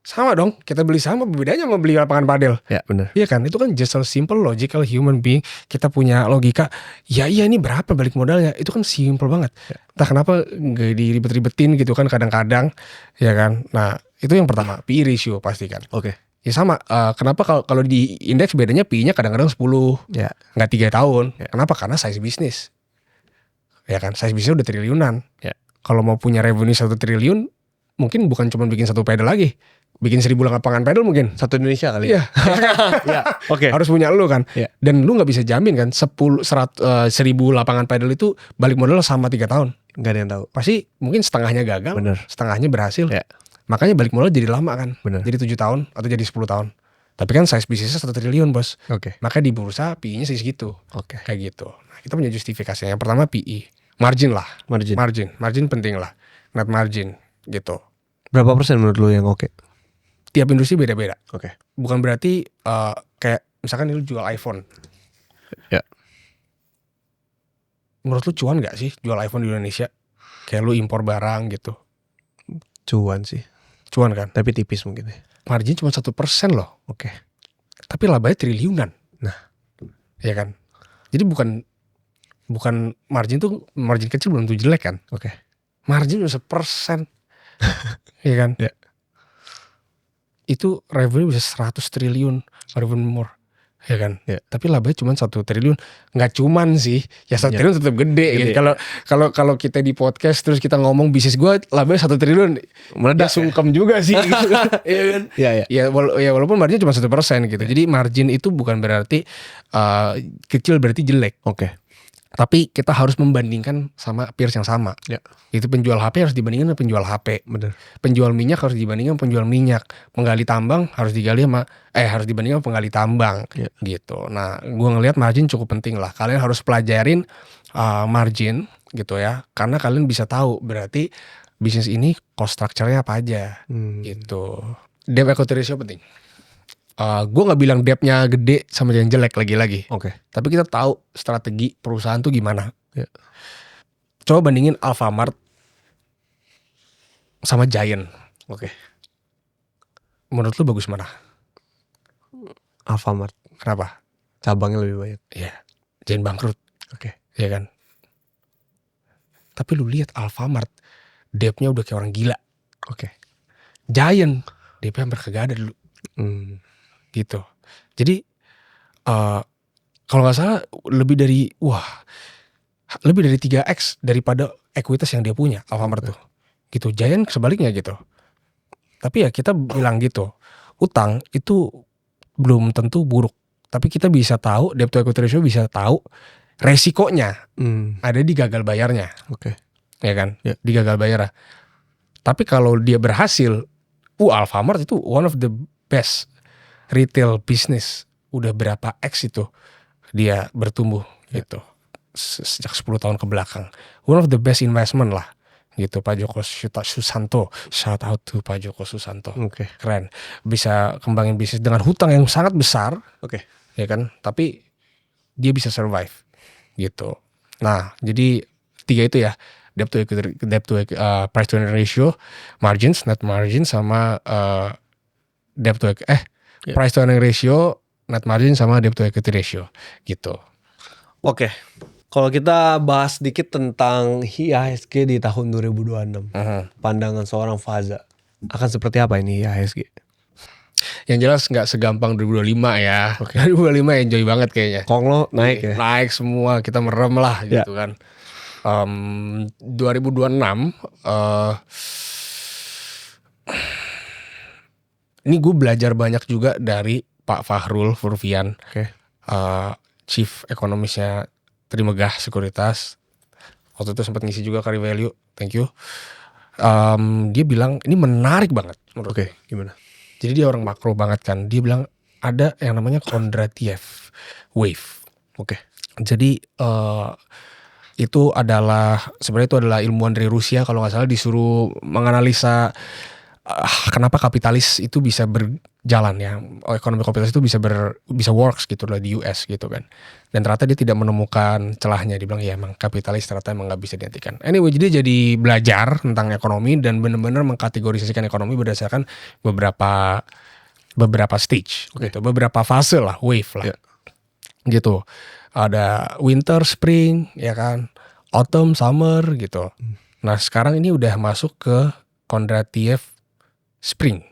Sama dong, kita beli sama bedanya sama beli lapangan padel. Ya benar. Iya kan, itu kan just a simple logical human being. Kita punya logika, iya ini berapa balik modalnya, itu kan simple banget. Entah kenapa gak diribet-ribetin gitu kan kadang-kadang, ya kan. Nah itu yang pertama, PE ratio pasti kan. Ya sama, kenapa kalau di indeks bedanya PI-nya kadang-kadang 10, nggak 3 tahun. Kenapa? Karena size bisnis. Ya kan, size bisnis udah triliunan. Kalau mau punya revenue 1 triliun, mungkin bukan cuma bikin 1 pedal lagi. Bikin 1000 lapangan pedal mungkin. 1 Indonesia kali. Iya. Harus punya lu kan. Dan lu gak bisa jamin kan 1000 lapangan pedal itu balik modal sama 3 tahun. Gak ada yang tahu. Pasti mungkin setengahnya gagal, setengahnya berhasil. Makanya balik modal jadi lama kan. Jadi 7 tahun atau jadi 10 tahun. Tapi kan size bisnisnya 1 triliun bos. Maka di bursa PI-nya segitu. Kayak gitu. Nah, kita punya justifikasinya. Yang pertama PI. Margin lah. Margin penting lah. Net margin gitu. Berapa persen menurut lu yang Tiap industri beda-beda. Bukan berarti kayak misalkan lu jual iPhone. Menurut lu cuan gak sih jual iPhone di Indonesia? Kayak lu impor barang gitu. Cuan sih. Cuan kan? Tapi tipis mungkin ya. Margin cuma 1% loh. Tapi labanya triliunan. Nah. Ya kan? Jadi bukan margin kecil belum tentu jelek kan? Margin cuma 1%. Ya kan? Itu revenue bisa 100 triliun or even more. Ya kan? Tapi labanya cuma 1 triliun. Nggak cuman sih. Ya 1 triliun tetap gede. Gitu. Kalau kita di podcast terus kita ngomong bisnis gue labanya 1 triliun. Meledak sungkem juga sih. Gitu. Iya kan? Ya walaupun margin cuma 1% gitu. Jadi margin itu bukan berarti kecil berarti jelek. Tapi kita harus membandingkan sama peers yang sama. Itu penjual HP harus dibandingkan dengan penjual HP. Penjual minyak harus dibandingkan penjual minyak. Penggali tambang harus harus dibandingkan penggali tambang. Gitu. Nah, gua ngelihat margin cukup penting lah. Kalian harus pelajarin margin gitu ya. Karena kalian bisa tahu berarti bisnis ini cost structure-nya apa aja. Gitu. Debt equity ratio penting. Gue gak bilang debt-nya gede sama yang jelek lagi-lagi. Tapi kita tahu strategi perusahaan tuh gimana. Coba bandingin Alfamart sama Giant. Menurut lu bagus mana? Alfamart. Kenapa? Cabangnya lebih banyak. Iya. Giant bangkrut. Iya kan? Tapi lu lihat Alfamart, debt-nya udah kayak orang gila. Giant, debt-nya hampir kagak ada dulu. Gitu. Jadi kalau nggak salah lebih dari 3x daripada ekuitas yang dia punya Alfamart tuh. Gitu. Giant sebaliknya gitu. Tapi ya kita bilang gitu, utang itu belum tentu buruk. Tapi kita bisa tahu debt to equity ratio, bisa tahu resikonya ada di gagal bayarnya. Oke. Ya kan? Ya. Di gagal bayar. Tapi kalau dia berhasil, Alfamart itu one of the best retail business. Udah berapa X itu dia bertumbuh gitu. Sejak 10 tahun ke belakang. One of the best investment lah. Gitu Pak Joko Susanto, shout out to Pak Joko Susanto. Keren. Bisa kembangin bisnis dengan hutang yang sangat besar. Ya kan? Tapi dia bisa survive gitu. Nah, jadi 3 itu ya. Debt to price to earning ratio, margins, net margin, sama debt to price to earning ratio, net margin, sama debt to equity ratio gitu. Oke. Kalau kita bahas sedikit tentang IHSG di tahun 2026, pandangan seorang Faza akan seperti apa ini IHSG? Yang jelas nggak segampang 2025 ya. 2025 enjoy banget kayaknya. Konglo naik ya? Naik semua, kita merem lah gitu kan. 2026 ini gue belajar banyak juga dari Pak Fahrul Furfian, Chief Ekonomisnya Trimegah Sekuritas. Waktu itu sempat ngisi juga Carry Value, thank you. Dia bilang ini menarik banget menurut gue. Gimana? Jadi dia orang makro banget kan. Dia bilang ada yang namanya Kondratiev Wave. Jadi itu adalah sebenarnya itu adalah ilmuwan dari Rusia kalau nggak salah, disuruh menganalisa kenapa kapitalis itu bisa berjalan ya, ekonomi kapitalis itu bisa works gitu lah di US gitu kan. Dan ternyata dia tidak menemukan celahnya. Dia bilang ya emang kapitalis ternyata emang nggak bisa dihentikan. Anyway, jadi belajar tentang ekonomi dan benar-benar mengkategorisasikan ekonomi berdasarkan beberapa stage gitu, beberapa fase lah, wave lah gitu. Ada winter, spring, ya kan, autumn, summer gitu. Nah sekarang ini udah masuk ke Kondratiev spring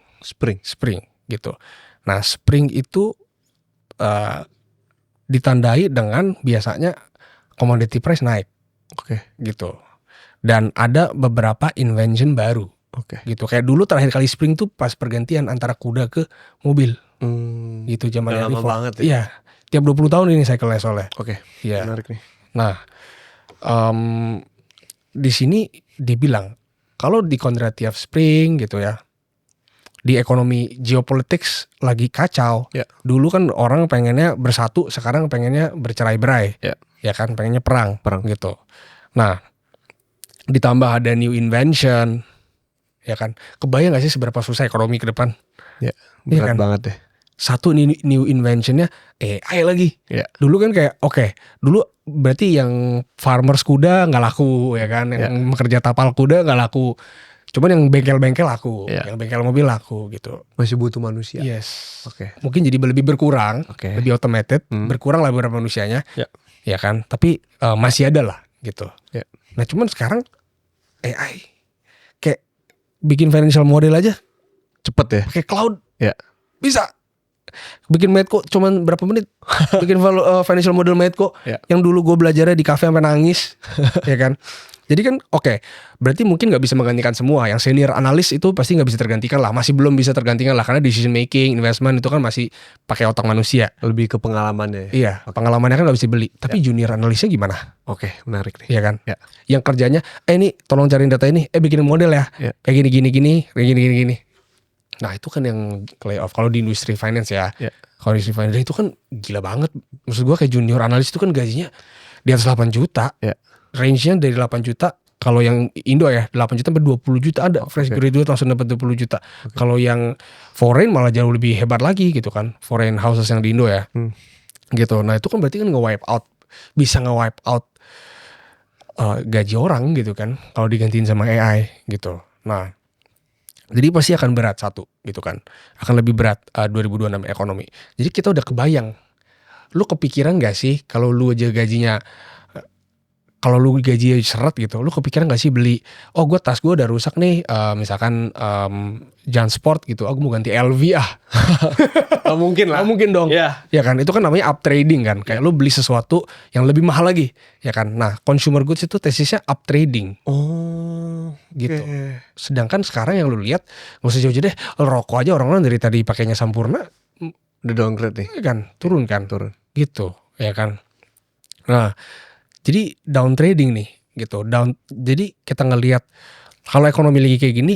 gitu. Nah spring itu ditandai dengan biasanya commodity price naik, gitu. Dan ada beberapa invention baru, gitu. Kayak dulu terakhir kali spring tuh pas pergantian antara kuda ke mobil, gitu zaman lama banget ya. Iya. Tiap 20 tahun ini cycle-nya soalnya. Iya. Menarik nih. Nah, di sini dibilang kalau di Kondratiev Spring gitu ya, di ekonomi geopolitics lagi kacau. Dulu kan orang pengennya bersatu, sekarang pengennya bercerai-berai. Ya kan, pengennya perang gitu. Nah, ditambah ada new invention, ya kan. Kebayang gak sih seberapa susah ekonomi ke depan? Berat banget deh. Satu new inventionnya AI lagi. Dulu kan kayak dulu berarti yang farmers kuda nggak laku ya kan, yang bekerja tapal kuda nggak laku. Cuman yang bengkel-bengkel laku, yang bengkel mobil laku gitu. Masih butuh manusia. Yes. Mungkin jadi lebih berkurang, lebih automated, berkurang lah beberapa manusianya. Ya kan, tapi masih ada lah gitu. Nah cuman sekarang AI kayak bikin financial model aja cepet ya. Pakai cloud bisa. Bikin Medco cuman berapa menit. Bikin financial model Medco yang dulu gue belajarnya di cafe sampai nangis. Ya kan. Jadi kan berarti mungkin gak bisa menggantikan semua. Yang senior analis itu pasti gak bisa tergantikan lah. Masih belum bisa tergantikan lah. Karena decision making, investment itu kan masih pakai otak manusia. Lebih ke pengalamannya. Iya, pengalamannya kan gak bisa beli. Tapi junior analisnya gimana? Menarik nih. Iya kan. Yang kerjanya ini tolong cariin data ini, bikin model ya. Kayak gini. Nah itu kan yang layoff. Kalau di industri finance ya, kalau di industri finance itu kan gila banget. Maksud gue kayak junior analis itu kan gajinya di atas 8 juta. Range-nya dari 8 juta. Kalau yang Indo ya 8 juta sampai 20 juta ada. Fresh graduate langsung dapat 20 juta. Kalau yang foreign malah jauh lebih hebat lagi gitu kan. Foreign houses yang di Indo ya. Gitu. Nah itu kan berarti kan nge-wipe out. Bisa nge-wipe out gaji orang gitu kan. Kalau digantiin sama AI gitu. Nah jadi pasti akan berat satu gitu kan. Akan lebih berat 2026 ekonomi. Jadi kita udah kebayang. Lu kepikiran gak sih kalau lu aja gajinya, kalau lu gaji seret gitu, lu kepikiran gak sih beli, gue tas gue udah rusak nih, misalkan Jansport gitu, gue mau ganti LV Mungkin lah. Mungkin dong. Ya kan, itu kan namanya up trading kan. Kayak lu beli sesuatu yang lebih mahal lagi, ya kan. Nah, consumer goods itu tesisnya up trading. Gitu. Sedangkan sekarang yang lu lihat, gak usah jauh-jauh deh, rokok aja orang-orang dari tadi pakainya Sampurna, Udah downgrade nih. kan, turun kan, Turun. gitu, ya kan. Nah, jadi down trading nih, gitu. Jadi kita ngelihat kalau ekonomi lagi kayak gini,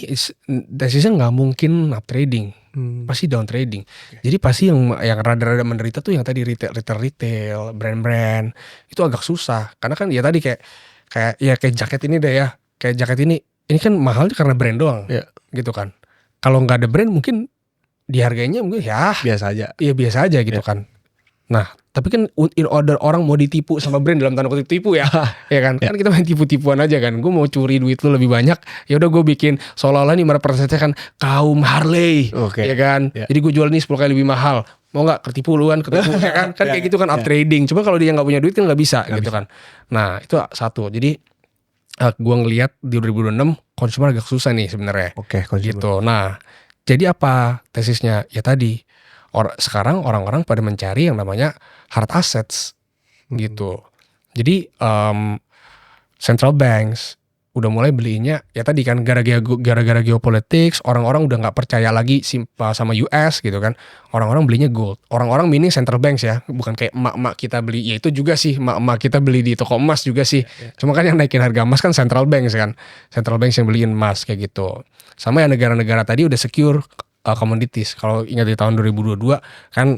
desisnya nggak mungkin up trading, pasti down trading. Jadi pasti yang rada-rada menderita tuh yang tadi retail, brand-brand itu agak susah, karena kan ya tadi kayak jaket ini deh ya, kayak jaket ini kan mahal karena brand doang, gitu kan. Kalau nggak ada brand mungkin dihargainya mungkin ya biasa aja. Iya biasa aja gitu kan. Nah, tapi kan in order orang mau ditipu sama brand dalam tanda kutip tipu ya, ya kan? Kan kita main tipu-tipuan aja kan. Gue mau curi duit lu lebih banyak, ya udah gue bikin seolah-olah nih 5%-nya kan kaum Harley, ya kan? Jadi gue jual nih 10 kali lebih mahal. Mau nggak ketipu lu kan? Ya kan? Kan kayak gitu kan up trading. Cuma kalau dia nggak punya duit kan nggak bisa gitu kan. Nah, itu satu. Jadi gue ngelihat di 2026 konsumer agak susah nih sebenarnya. Gitu. Nah, jadi apa tesisnya? Ya tadi sekarang orang-orang pada mencari yang namanya hard assets gitu. Jadi central banks udah mulai belinya ya tadi kan gara-gara geopolitics, orang-orang udah nggak percaya lagi sama US gitu kan. Orang-orang belinya gold. Orang-orang meaning central banks ya, bukan kayak emak-emak kita beli. Ya itu juga sih, emak-emak kita beli di toko emas juga sih. Cuma kan yang naikin harga emas kan central banks kan. Central banks yang beliin emas kayak gitu. Sama yang negara-negara tadi udah secure commodities. Kalau ingat di tahun 2022 kan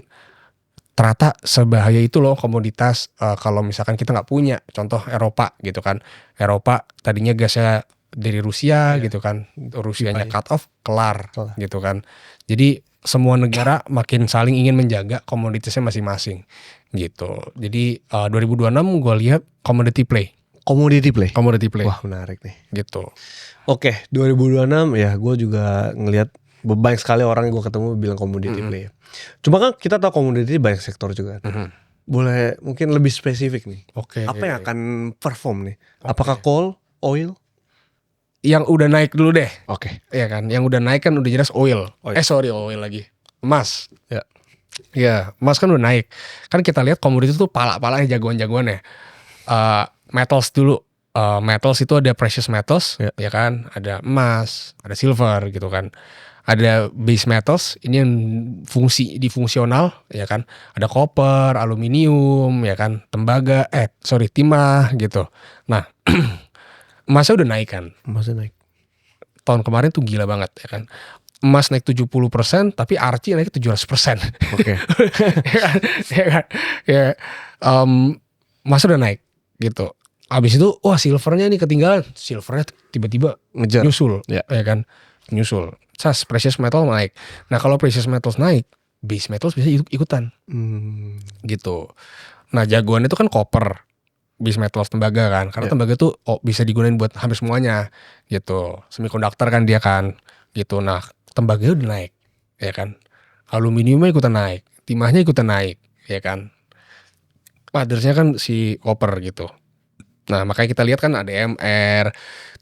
ternyata sebahaya itu loh komoditas kalau misalkan kita nggak punya. Contoh Eropa gitu kan. Eropa tadinya gasnya dari Rusia gitu kan. Rusianya cut off, kelar gitu kan. Jadi semua negara makin saling ingin menjaga komoditasnya masing-masing gitu. Jadi 2026 gue lihat commodity play. Commodity play. Wah menarik nih. Gitu. Oke, 2026 ya gue juga ngelihat banyak sekali orang yang gue ketemu bilang commodity play. Cuma kan kita tahu commodity banyak sektor juga. Boleh mungkin lebih spesifik nih. Apa yang akan perform nih? Apakah coal, oil? Yang udah naik dulu deh. Iya kan, yang udah naik kan udah jelas oil. Oil lagi. Emas. Ya, emas kan udah naik. Kan kita lihat komoditi itu pala-palanya jagoan-jagoannya. Metals dulu. Metals itu ada precious metals, ya kan? Ada emas, ada silver gitu kan. Ada base metals, ini yang fungsional, ya kan. Ada copper, aluminium, ya kan. Timah gitu. Nah, emasnya udah naik kan. Tahun kemarin tuh gila banget, ya kan. Emas naik 70%, tapi RC naik 700%. Ya kan. Emas udah naik gitu. Abis itu, wah silvernya nih ketinggalan. Silvernya tiba-tiba nyusul, ya kan. Nyusul. Precious metal naik. Nah kalau precious metals naik, base metals bisa ikutan. Gitu. Nah jagoan itu kan copper, base metals, tembaga kan. Karena tembaga tuh bisa digunain buat hampir semuanya. Gitu. Semiconductor kan dia kan. Gitu. Nah tembaga udah naik, ya kan. Aluminiumnya ikutan naik, timahnya ikutan naik, ya kan. Mothersnya kan si copper gitu. Nah makanya kita lihat kan ada MR,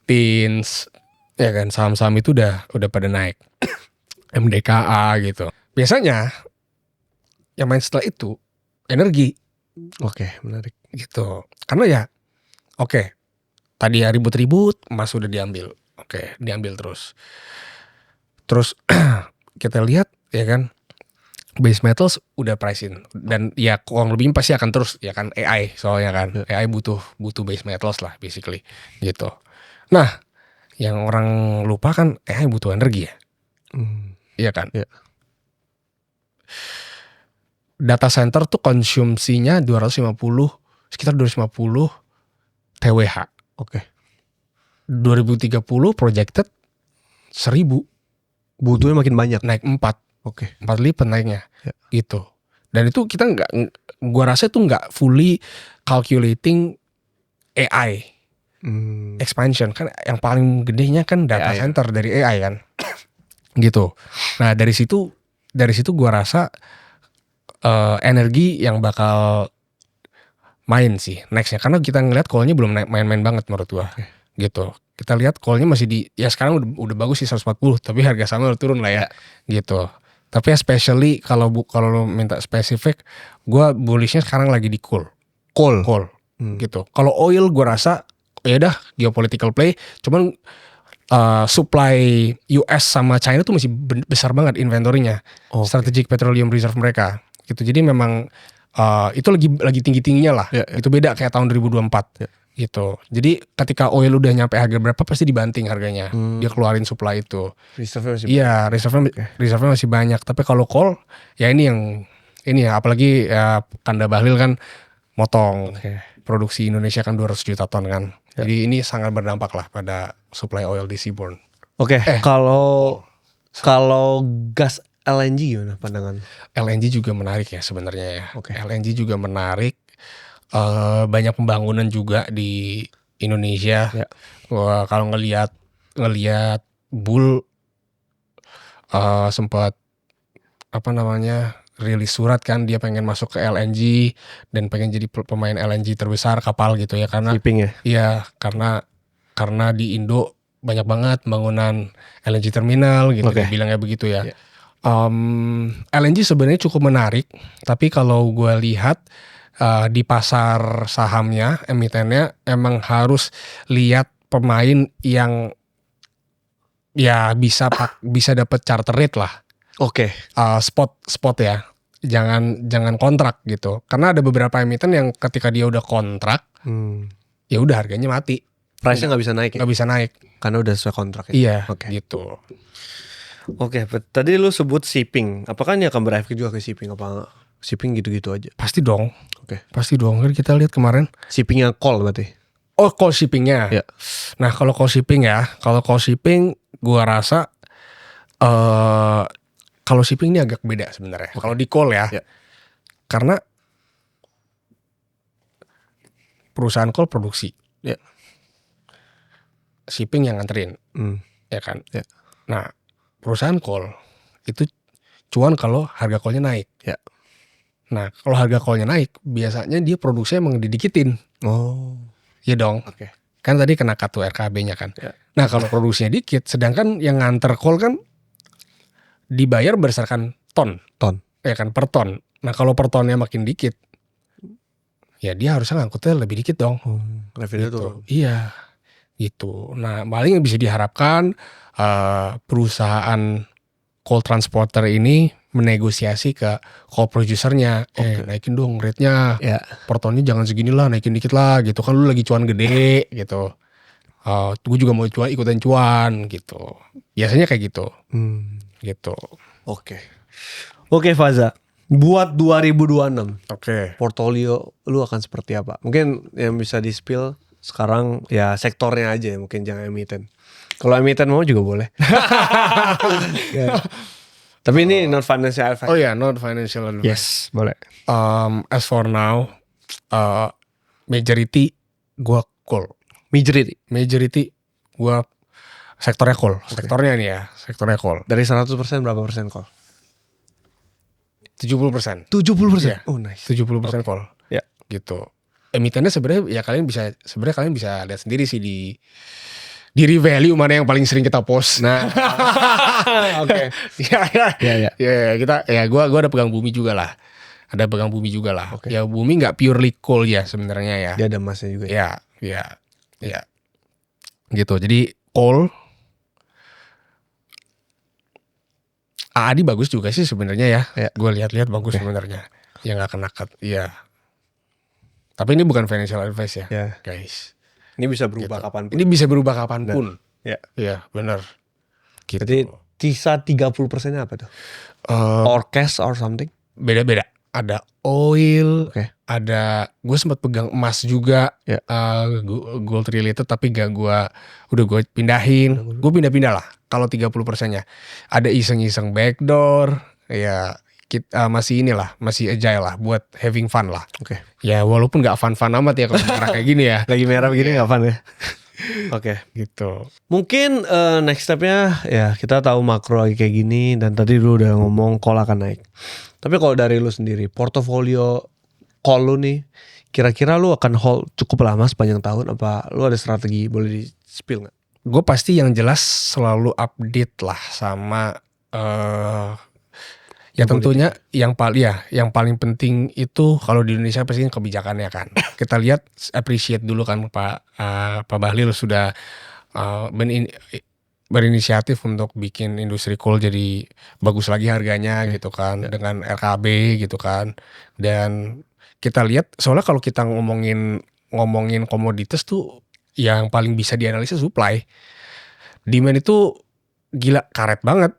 TINS, ya kan, saham-saham itu udah pada naik. MDKA gitu. Biasanya yang main setelah itu energi. Menarik. Gitu. Karena ya tadi ya ribut-ribut, emas udah diambil. Diambil terus. Terus kita lihat ya kan, base metals udah price in, dan ya kurang lebih pasti akan terus, ya kan, AI soalnya kan. AI butuh base metals lah basically gitu. Nah, yang orang lupa kan AI butuh energi ya. Iya kan? Data center tuh konsumsinya sekitar 250 TWh. 2030 projected 1000. Butuhnya makin banyak. Naik 4 lipat naiknya. Gitu. Dan itu kita gua rasa tuh nggak fully calculating AI expansion. Kan yang paling gedenya kan data center dari AI kan. Gitu. Nah dari situ gua rasa energi yang bakal main sih nextnya, karena kita ngeliat call-nya belum main-main banget menurut gua. Gitu. Kita lihat call-nya masih ya sekarang udah bagus sih 140, tapi harga sama udah turun lah ya. Gitu. Tapi especially kalau lo minta spesifik, gua bullishnya sekarang lagi di coal. Gitu. Kalau oil gua rasa ya udah geopolitical play, cuman supply US sama China tuh masih besar banget inventory-nya. Strategic Petroleum Reserve mereka gitu. Jadi memang itu lagi tinggi-tingginya lah. Itu beda kayak tahun 2024 gitu. Jadi ketika oil udah nyampe harga berapa pasti dibanting harganya. Dia keluarin supply itu. Reserve masih reserve-nya masih banyak. Tapi kalau coal ya ini ya apalagi ya Kanda Bahlil kan motong produksi Indonesia kan 200 juta ton kan. Jadi ini sangat berdampak lah pada supply oil di seaborne. Kalau gas LNG gimana pandangan? LNG juga menarik ya sebenarnya ya. LNG juga menarik. Banyak pembangunan juga di Indonesia. Kalau ngelihat Bull sempat rilis surat kan dia pengen masuk ke LNG dan pengen jadi pemain LNG terbesar kapal gitu ya karena shipping ya. Iya, karena di Indo banyak banget pembangunan LNG terminal gitu dia bilangnya begitu ya. LNG sebenarnya cukup menarik, tapi kalau gue lihat di pasar sahamnya, emitennya emang harus lihat pemain yang ya bisa dapat charter rate lah. Spot ya. Jangan kontrak gitu. Karena ada beberapa emiten yang ketika dia udah kontrak, ya udah harganya mati. Price-nya nggak bisa naik. Nggak bisa naik karena udah sesuai kontrak. Iya, gitu. Tadi lu sebut shipping. Apakah ini akan berefek juga ke shipping apa shipping gitu-gitu aja? Pasti dong. Pasti dong. Kan kita lihat kemarin. Shippingnya call berarti? Call shippingnya. Nah kalau call shipping gua rasa kalau shipping ini agak beda sebenarnya. Kalau di call ya. Karena perusahaan call produksi. Shipping yang nganterin. Ya kan. Nah perusahaan call itu cuan kalau harga callnya naik. Nah kalau harga callnya naik biasanya dia produksinya emang didikitin. Iya dong. Kan tadi kena cut tuh RKB-nya kan. Nah kalau produksinya dikit, sedangkan yang nganter call kan dibayar berdasarkan ton. Ya kan per ton. Nah kalau per tonnya makin dikit, ya dia harusnya ngangkutnya lebih dikit dong. Revenue gitu. turun. Iya. Gitu. Nah paling yang bisa diharapkan perusahaan coal transporter ini menegosiasi ke coal producernya, naikin dong rate-nya, per tonnya jangan segini lah, naikin dikit lah, gitu kan lu lagi cuan gede, gitu. Gue juga mau ikutan cuan, gitu. Biasanya kayak gitu, gitu. Oke Faza, buat 2026, portfolio lu akan seperti apa? Mungkin yang bisa di-spill sekarang ya sektornya aja, mungkin jangan emiten. Kalau emiten mau juga boleh. Tapi ini non financial advice. Non financial advice. Yes, boleh. As for now, majority gua call. Majority gua sektornya call. Sektornya nih ya, sektornya call. Dari 100% berapa persen call? 70%. 70%. Oh nice. 70% call. Ya. Gitu. Emitennya sebenarnya ya kalian bisa lihat sendiri sih di revalue mana yang paling sering kita post. Nah, Gua ada pegang bumi juga lah. Ya bumi nggak purely coal ya sebenarnya ya. Dia ada emasnya juga. Ya. Gitu. Jadi coal. AAD bagus juga sih sebenarnya ya. Gue lihat-lihat bagus sebenarnya. Yang nggak kena cut. Iya. Tapi ini bukan financial advice ya, guys. Ini bisa berubah kapanpun. Ini bisa berubah kapanpun. Iya, benar. Gitu. Jadi sisa 30%-nya apa tuh? Or cash or something? Beda-beda. Ada oil, ada gue sempat pegang emas juga, gold related tapi udah gue pindahin. Gue pindah-pindah lah kalau 30%-nya. Ada iseng-iseng backdoor, ya masih agile lah buat having fun lah. Ya walaupun gak fun-fun amat ya kalau merah kayak gini ya. Lagi merah begini gak fun ya. Gitu. Mungkin next stepnya ya kita tahu makro lagi kayak gini dan tadi lu udah ngomong call akan naik. Tapi kalau dari lu sendiri, portofolio call lu nih, kira-kira lu akan hold cukup lama sepanjang tahun apa lu ada strategi boleh di spill nggak? Gue pasti yang jelas selalu update lah sama ya tentunya yang paling penting itu kalau di Indonesia pasti kebijakannya kan. Kita lihat appreciate dulu kan Pak Bahlil sudah berinisiatif untuk bikin industri coal jadi bagus lagi harganya gitu kan, dengan RKB gitu kan. Dan kita lihat soalnya kalau kita ngomongin komoditas tuh yang paling bisa dianalisa supply. Demand itu gila karet banget,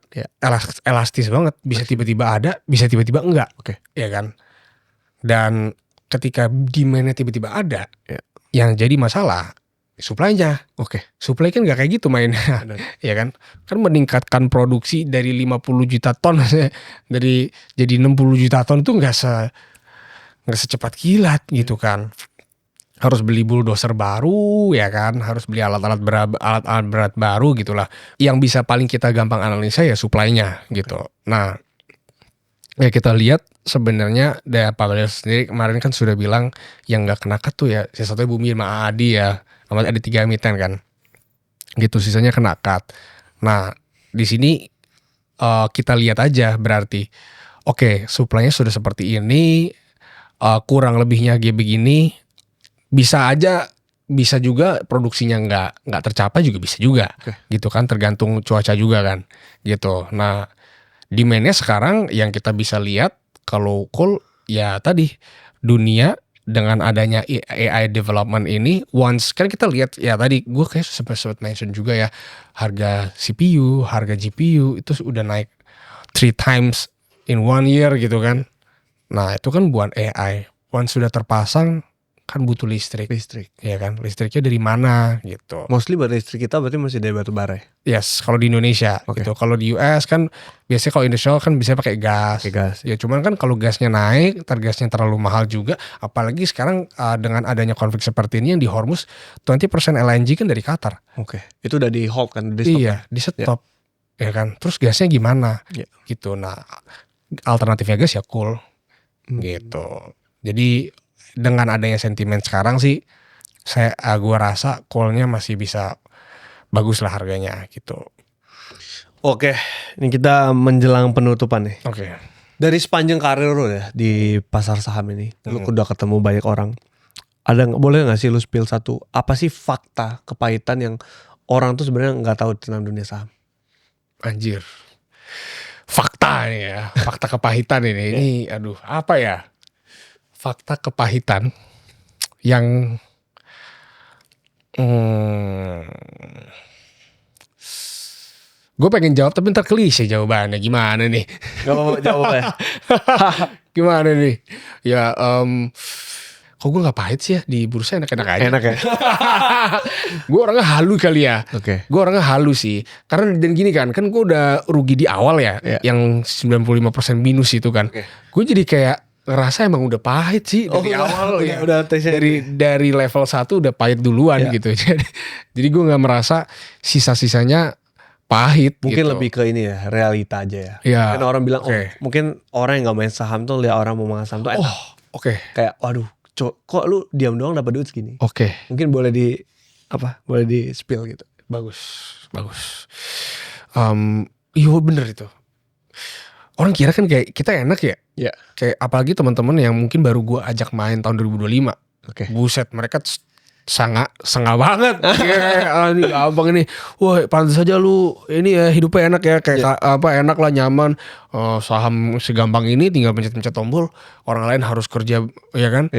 elastis banget, bisa tiba-tiba ada, bisa tiba-tiba enggak, ya kan. Dan ketika demandnya tiba-tiba ada, yang jadi masalah supply-nya. Supply kan nggak kayak gitu mainnya, ya kan. Kan meningkatkan produksi dari 50 juta ton dari jadi 60 juta ton itu nggak secepat kilat gitu kan. Harus beli bulldozer baru ya kan, harus beli alat-alat berat baru gitulah. Yang bisa paling kita gampang analisa ya supply-nya gitu. Nah, ya kita lihat sebenarnya dari Pak Bahlil sendiri kemarin kan sudah bilang yang nggak kena cut tuh ya satu-satunya Bumi sama Adi ya, sama ada 3 emiten kan, gitu, sisanya kena cut. Nah di sini kita lihat aja berarti, oke, supply-nya sudah seperti ini, kurang lebihnya kayak begini, bisa juga produksinya nggak tercapai juga bisa juga, gitu kan, tergantung cuaca juga kan, gitu. Nah demand-nya sekarang yang kita bisa lihat kalau coal ya tadi dunia dengan adanya AI development ini, once kan kita lihat ya tadi gue kayak sempat mention juga ya, harga CPU, harga GPU itu udah naik 3 times in 1 year gitu kan. Nah itu kan buat AI, once sudah terpasang kan butuh listrik, ya kan, listriknya dari mana gitu. Mostly buat listrik kita berarti masih dari batu bara. Yes, kalau di Indonesia gitu. Kalau di US kan biasanya kalau industrial kan bisa pakai gas. Ya cuman kan kalau gasnya naik, gasnya terlalu mahal juga. Apalagi sekarang dengan adanya konflik seperti ini yang di Hormuz, 20% LNG kan dari Qatar. Itu udah di hold kan, di stop. Ya kan. Terus gasnya gimana? Gitu. Nah, alternatifnya gas ya coal. Gitu. Jadi dengan adanya sentimen sekarang sih, gua rasa coalnya masih bisa bagus lah harganya gitu. Oke, ini kita menjelang penutupan nih. Dari sepanjang karir lo ya di pasar saham ini, lu udah ketemu banyak orang. Boleh nggak sih lu spill satu, apa sih fakta kepahitan yang orang tuh sebenarnya nggak tahu tentang dunia saham? Anjir, fakta nih ya, fakta kepahitan ini aduh apa ya? Fakta kepahitan yang gue pengen jawab tapi ntar klise jawabannya, gimana nih? Gak apa-apa jawab ya. Gimana nih? Ya kok gue gak pahit sih ya, di bursa enak-enak aja. Enak ya. Gue orangnya halu kali ya. Gue orangnya halu sih. Karena dan gini kan gue udah rugi di awal ya, yang 95% minus itu kan. Gue jadi kayak ngerasa emang udah pahit sih dari awal ya. Udah dari level 1 udah pahit duluan gitu. Jadi gue nggak merasa sisa-sisanya pahit. Mungkin gitu. lebih ke ini ya, realita aja ya. Mungkin orang bilang mungkin orang yang nggak main saham tuh lihat orang mau main saham tuh enak. Kayak waduh, kok lu diam doang dapat duit segini. Mungkin boleh di spill gitu. Bagus. Iya bener itu. Orang kira kan kayak kita enak ya. Kayak apalagi teman-teman yang mungkin baru gue ajak main tahun 2025. Buset, mereka sangat banget. Ini abang ini, wah pantas saja lu ini ya hidupnya enak ya, kayak enak lah, nyaman. Saham segampang ini tinggal pencet-pencet tombol. Orang lain harus kerja ya kan.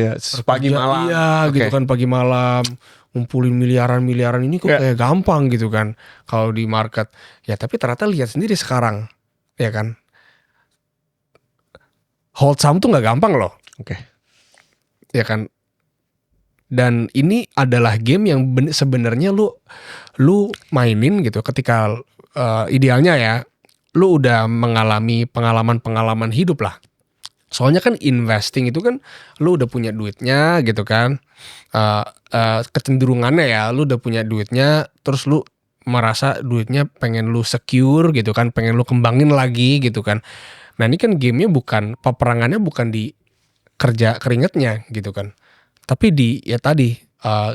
Pagi malam. Iya gitu kan, pagi malam. Ngumpulin miliaran ini kok kayak gampang gitu kan kalau di market. Ya tapi ternyata lihat sendiri sekarang, ya kan. Hold saham tuh nggak gampang loh, ya kan. Dan ini adalah game yang sebenarnya lu mainin gitu ketika idealnya ya, lu udah mengalami pengalaman hidup lah. Soalnya kan investing itu kan lu udah punya duitnya gitu kan, kecenderungannya ya lu udah punya duitnya, terus lu merasa duitnya pengen lu secure gitu kan, pengen lu kembangin lagi gitu kan. Nah ini kan gamenya peperangannya bukan di kerja keringetnya gitu kan, tapi di ya tadi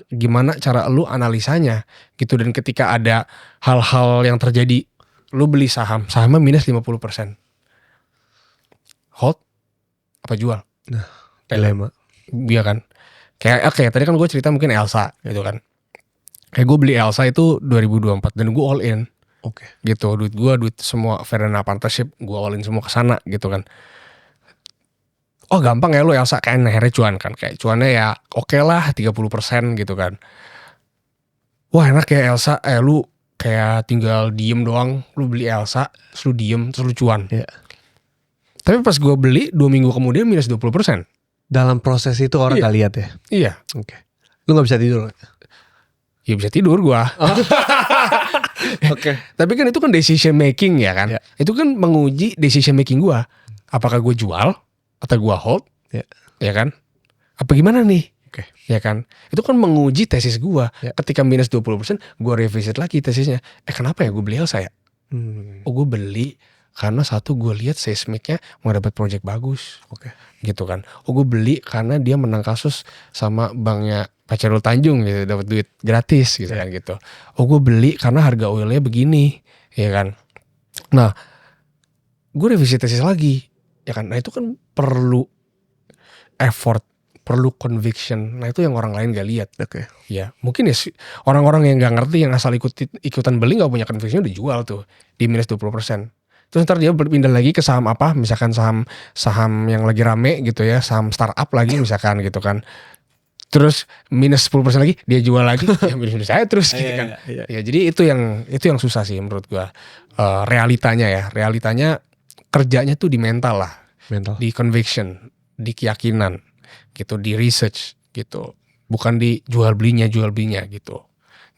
gimana cara lu analisanya gitu. Dan ketika ada hal-hal yang terjadi, lu beli sahamnya minus 50%, hold apa jual? Nah, dilema. Iya kan. Kayak tadi kan gue cerita mungkin Elsa gitu kan. Kayak gue beli Elsa itu 2024 dan gue all in. Oke. Gitu, duit semua Verena partnership gue awalin semua ke sana gitu kan. Oh gampang ya lo Elsa, kayak akhirnya cuan kan, kayak cuannya ya oke lah 30% gitu kan. Wah enak ya Elsa, lu kayak tinggal diem doang, lu beli Elsa, terus lu diem, terus lu cuan. Iya. Tapi pas gue beli 2 minggu kemudian minus 20%. Dalam proses itu orang gak lihat ya? Iya. Oke. Lu gak bisa tidur? Ya bisa tidur gue. Oke. Tapi kan itu kan decision making ya kan. Yeah. Itu kan menguji decision making gue. Apakah gue jual atau gue hold? Yeah. Ya kan? Apa gimana nih? Oke. Ya kan? Itu kan menguji tesis gue. Yeah. Ketika minus 20%, gue revisit lagi tesisnya. Kenapa ya gue beli Elsa ya? Oh gue beli karena satu gue lihat seismiknya mau dapat project bagus. Oke. Gitu kan. Oh gue beli karena dia menang kasus sama banknya Pak Chairul Tanjung gitu, dapat duit gratis gitu kan gitu. Oh gue beli karena harga oilnya begini, ya kan. Nah, gue revisi tesis lagi, ya kan. Nah itu kan perlu effort, perlu conviction. Nah itu yang orang lain gak lihat. Oke. Ya mungkin ya orang-orang yang gak ngerti, yang asal ikutan beli gak punya conviction udah jual tuh di minus 20%. Terus ntar dia berpindah lagi ke saham apa, misalkan saham yang lagi rame gitu ya, saham startup lagi misalkan gitu kan. Terus minus 10% lagi dia jual lagi, ya minus saya terus gitu kan. Ya jadi itu yang susah sih menurut gua. Realitanya kerjanya tuh di mental lah. Di conviction, di keyakinan gitu, di research gitu. Bukan di jual belinya gitu.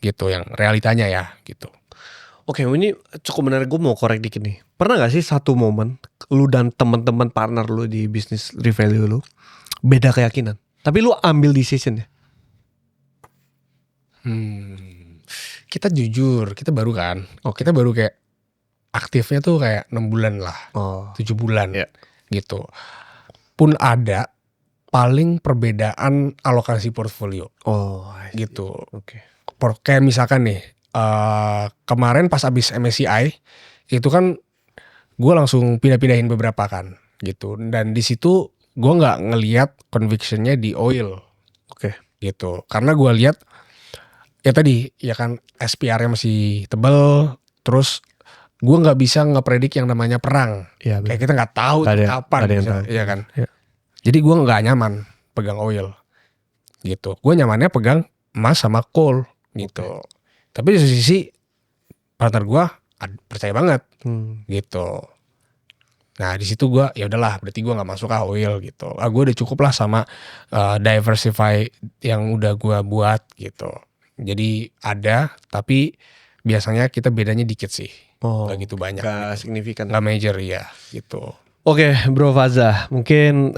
Gitu yang realitanya ya gitu. Oke, ini cukup menarik, gue mau korek dikit nih. Pernah gak sih satu momen lu dan teman-teman partner lu di bisnis Revalue lu beda keyakinan, tapi lu ambil decision ya? Kita jujur, kita baru kan. Kita baru kayak aktifnya tuh kayak 6 bulan lah. 7 bulan gitu. Pun ada paling perbedaan alokasi portfolio. Gitu. Oke. Kayak misalkan nih, kemarin pas abis MSCI itu kan gue langsung pindah-pindahin beberapa kan gitu. Dan di situ gue nggak ngelihat convictionnya di oil. Oke. Gitu. Karena gue lihat ya tadi ya kan SPR-nya masih tebel, terus gue nggak bisa ngepredik yang namanya perang. Ya, kayak kita nggak tahu kapan, ya kan. Ya. Jadi gue nggak nyaman pegang oil, gitu. Gue nyamannya pegang emas sama coal, gitu. Tapi di sisi partner gue percaya banget, gitu. Nah di situ gue ya udahlah, berarti gue nggak masuk oil gitu. Gue udah cukup lah sama diversify yang udah gue buat gitu. Jadi ada, tapi biasanya kita bedanya dikit sih. Gak gitu banyak. Gak gitu. signifikan. Gak major ya gitu. Oke, Bro Faza, mungkin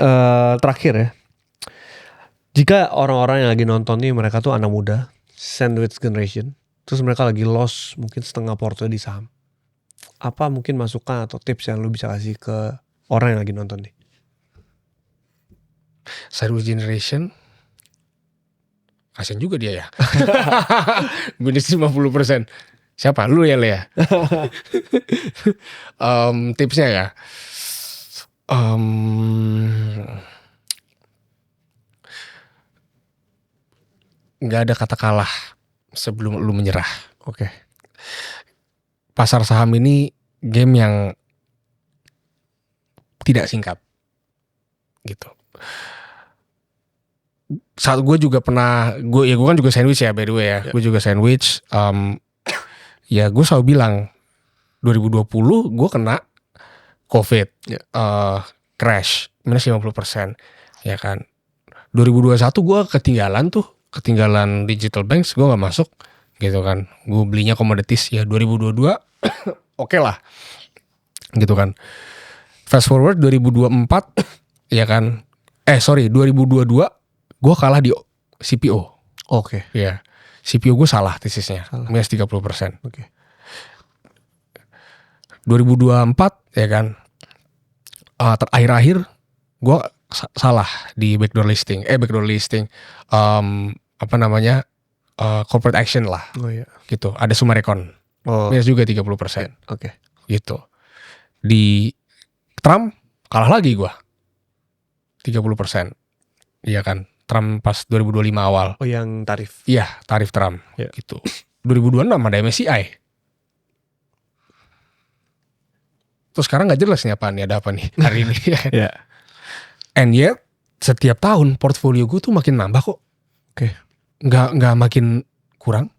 terakhir ya. Jika orang-orang yang lagi nonton nih, mereka tuh anak muda, sandwich generation, terus mereka lagi loss mungkin setengah portfolio di saham. Apa mungkin masukan atau tips yang lu bisa kasih ke orang yang lagi nonton nih? Sandwich generation, kasian juga dia ya. Minus 50%. Siapa? Lu ya Le ya? Tipsnya ya. Nggak ada kata kalah sebelum lu menyerah. Oke. Pasar saham ini game yang tidak singkat, gitu. Saat gue juga pernah, gue kan juga sandwich ya by the way ya. Gue juga sandwich. Ya gue selalu bilang 2020 gue kena COVID, crash minus 50%, ya kan. 2021 gue ketinggalan digital banks, gue nggak masuk, gitu kan. Gue belinya commodities ya 2022, oke lah, gitu kan. Fast forward 2024, ya kan. 2022 gue kalah di CPO. Oke. Ya, CPO gue salah tesisnya, minus 30%. Oke. 2024 ya kan, akhir-akhir gue salah di backdoor listing, corporate action lah, gitu. Ada Sumarecon, minus juga 30%, gitu. Di Trump kalah lagi gue, 30%, iya kan. Trump pas 2025 awal. Oh yang tarif? Iya, tarif Trump, gitu. 2026 ada MSCI. Terus sekarang nggak jelas nih ada apa nih hari ini. Ya. And yet setiap tahun portfolio gue tuh makin nambah kok. Oke. Nggak makin kurang.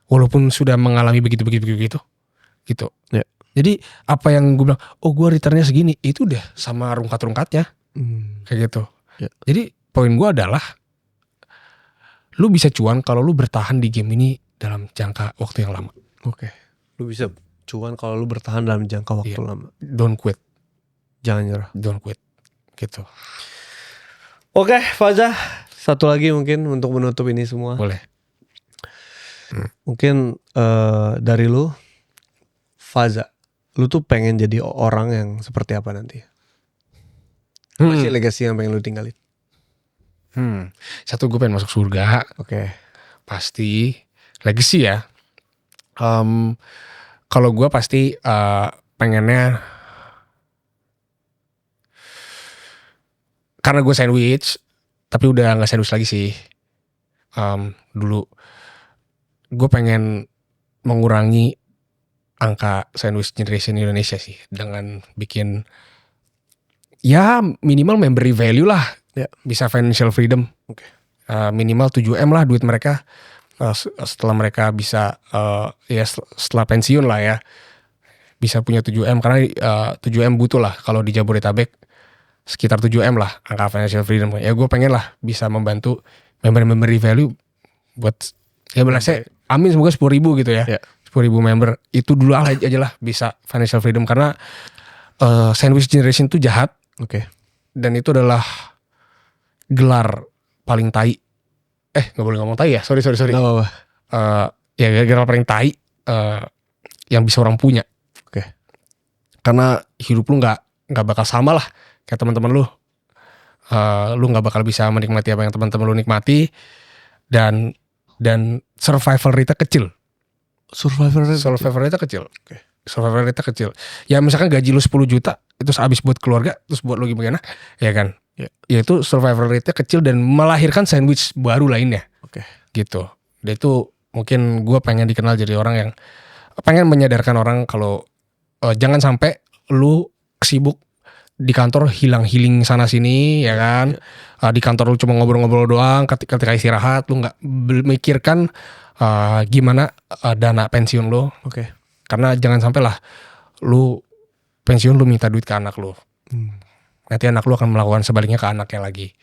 Walaupun sudah mengalami begitu gitu. Ya. Jadi apa yang gue bilang, oh gue returnnya segini, itu udah sama rungkat-rungkatnya. Kayak gitu. Ya. Jadi poin gue adalah, lu bisa cuan kalau lu bertahan di game ini dalam jangka waktu yang lama. Oke. Lu bisa cuan kalau lu bertahan dalam jangka waktu lama. Don't quit. Jangan nyerah. Don't quit. Gitu. Oke, Faza. Satu lagi mungkin untuk menutup ini semua. Boleh. Mungkin dari lu, Faza, lu tuh pengen jadi orang yang seperti apa nanti? Apa sih legacy yang pengen lu tinggalin? Satu, gue pengen masuk surga. Oke. Pasti. Legacy ya. Kalau gue pasti pengennya, karena gue sandwich, tapi udah gak sandwich lagi sih. Dulu gue pengen mengurangi angka sandwich generation Indonesia sih, dengan bikin ya minimal memberi value lah. Ya. Bisa financial freedom. Minimal 7M lah duit mereka. Setelah mereka bisa setelah pensiun lah ya, bisa punya 7M, karena 7M butuh lah kalau di Jabodetabek, sekitar 7M lah angka financial freedom. Ya gue pengen lah bisa membantu member-memberi value buat ya berasa, amin semoga 10.000 gitu ya. 10.000 member itu dulu aja lah bisa financial freedom, karena sandwich generation itu jahat. Dan itu adalah gelar paling tai. Gak boleh ngomong tai ya, sorry. Gak apa-apa. Ya gelar paling tai yang bisa orang punya. Karena hidup lu gak bakal sama lah kayak teman-teman lu. Lu gak bakal bisa menikmati apa yang teman-teman lu nikmati, dan survival rate kecil. Survival rate kecil. Survival rate kecil. Ya misalkan gaji lu 10 juta, itu habis buat keluarga, terus buat lu gimana, ya kan? Ya itu survival rate kecil dan melahirkan sandwich baru lainnya. Gitu. Dan itu mungkin gue pengen dikenal jadi orang yang pengen menyadarkan orang kalau jangan sampai lu sibuk di kantor healing sana sini, ya kan? Di kantor lu cuma ngobrol-ngobrol doang, ketika istirahat lu nggak memikirkan gimana dana pensiun lu. Karena jangan sampai lah lu pensiun lu minta duit ke anak lu. Nanti anak lu akan melakukan sebaliknya ke anaknya lagi.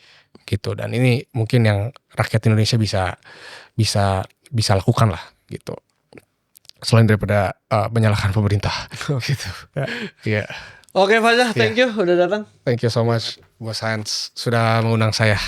Gitu. Dan ini mungkin yang rakyat Indonesia bisa lakukan lah gitu. Selain daripada menyalahkan pemerintah. Gitu. Ya. Oke, Faza, thank you udah datang. Thank you so much Bos Hans sudah mengundang saya.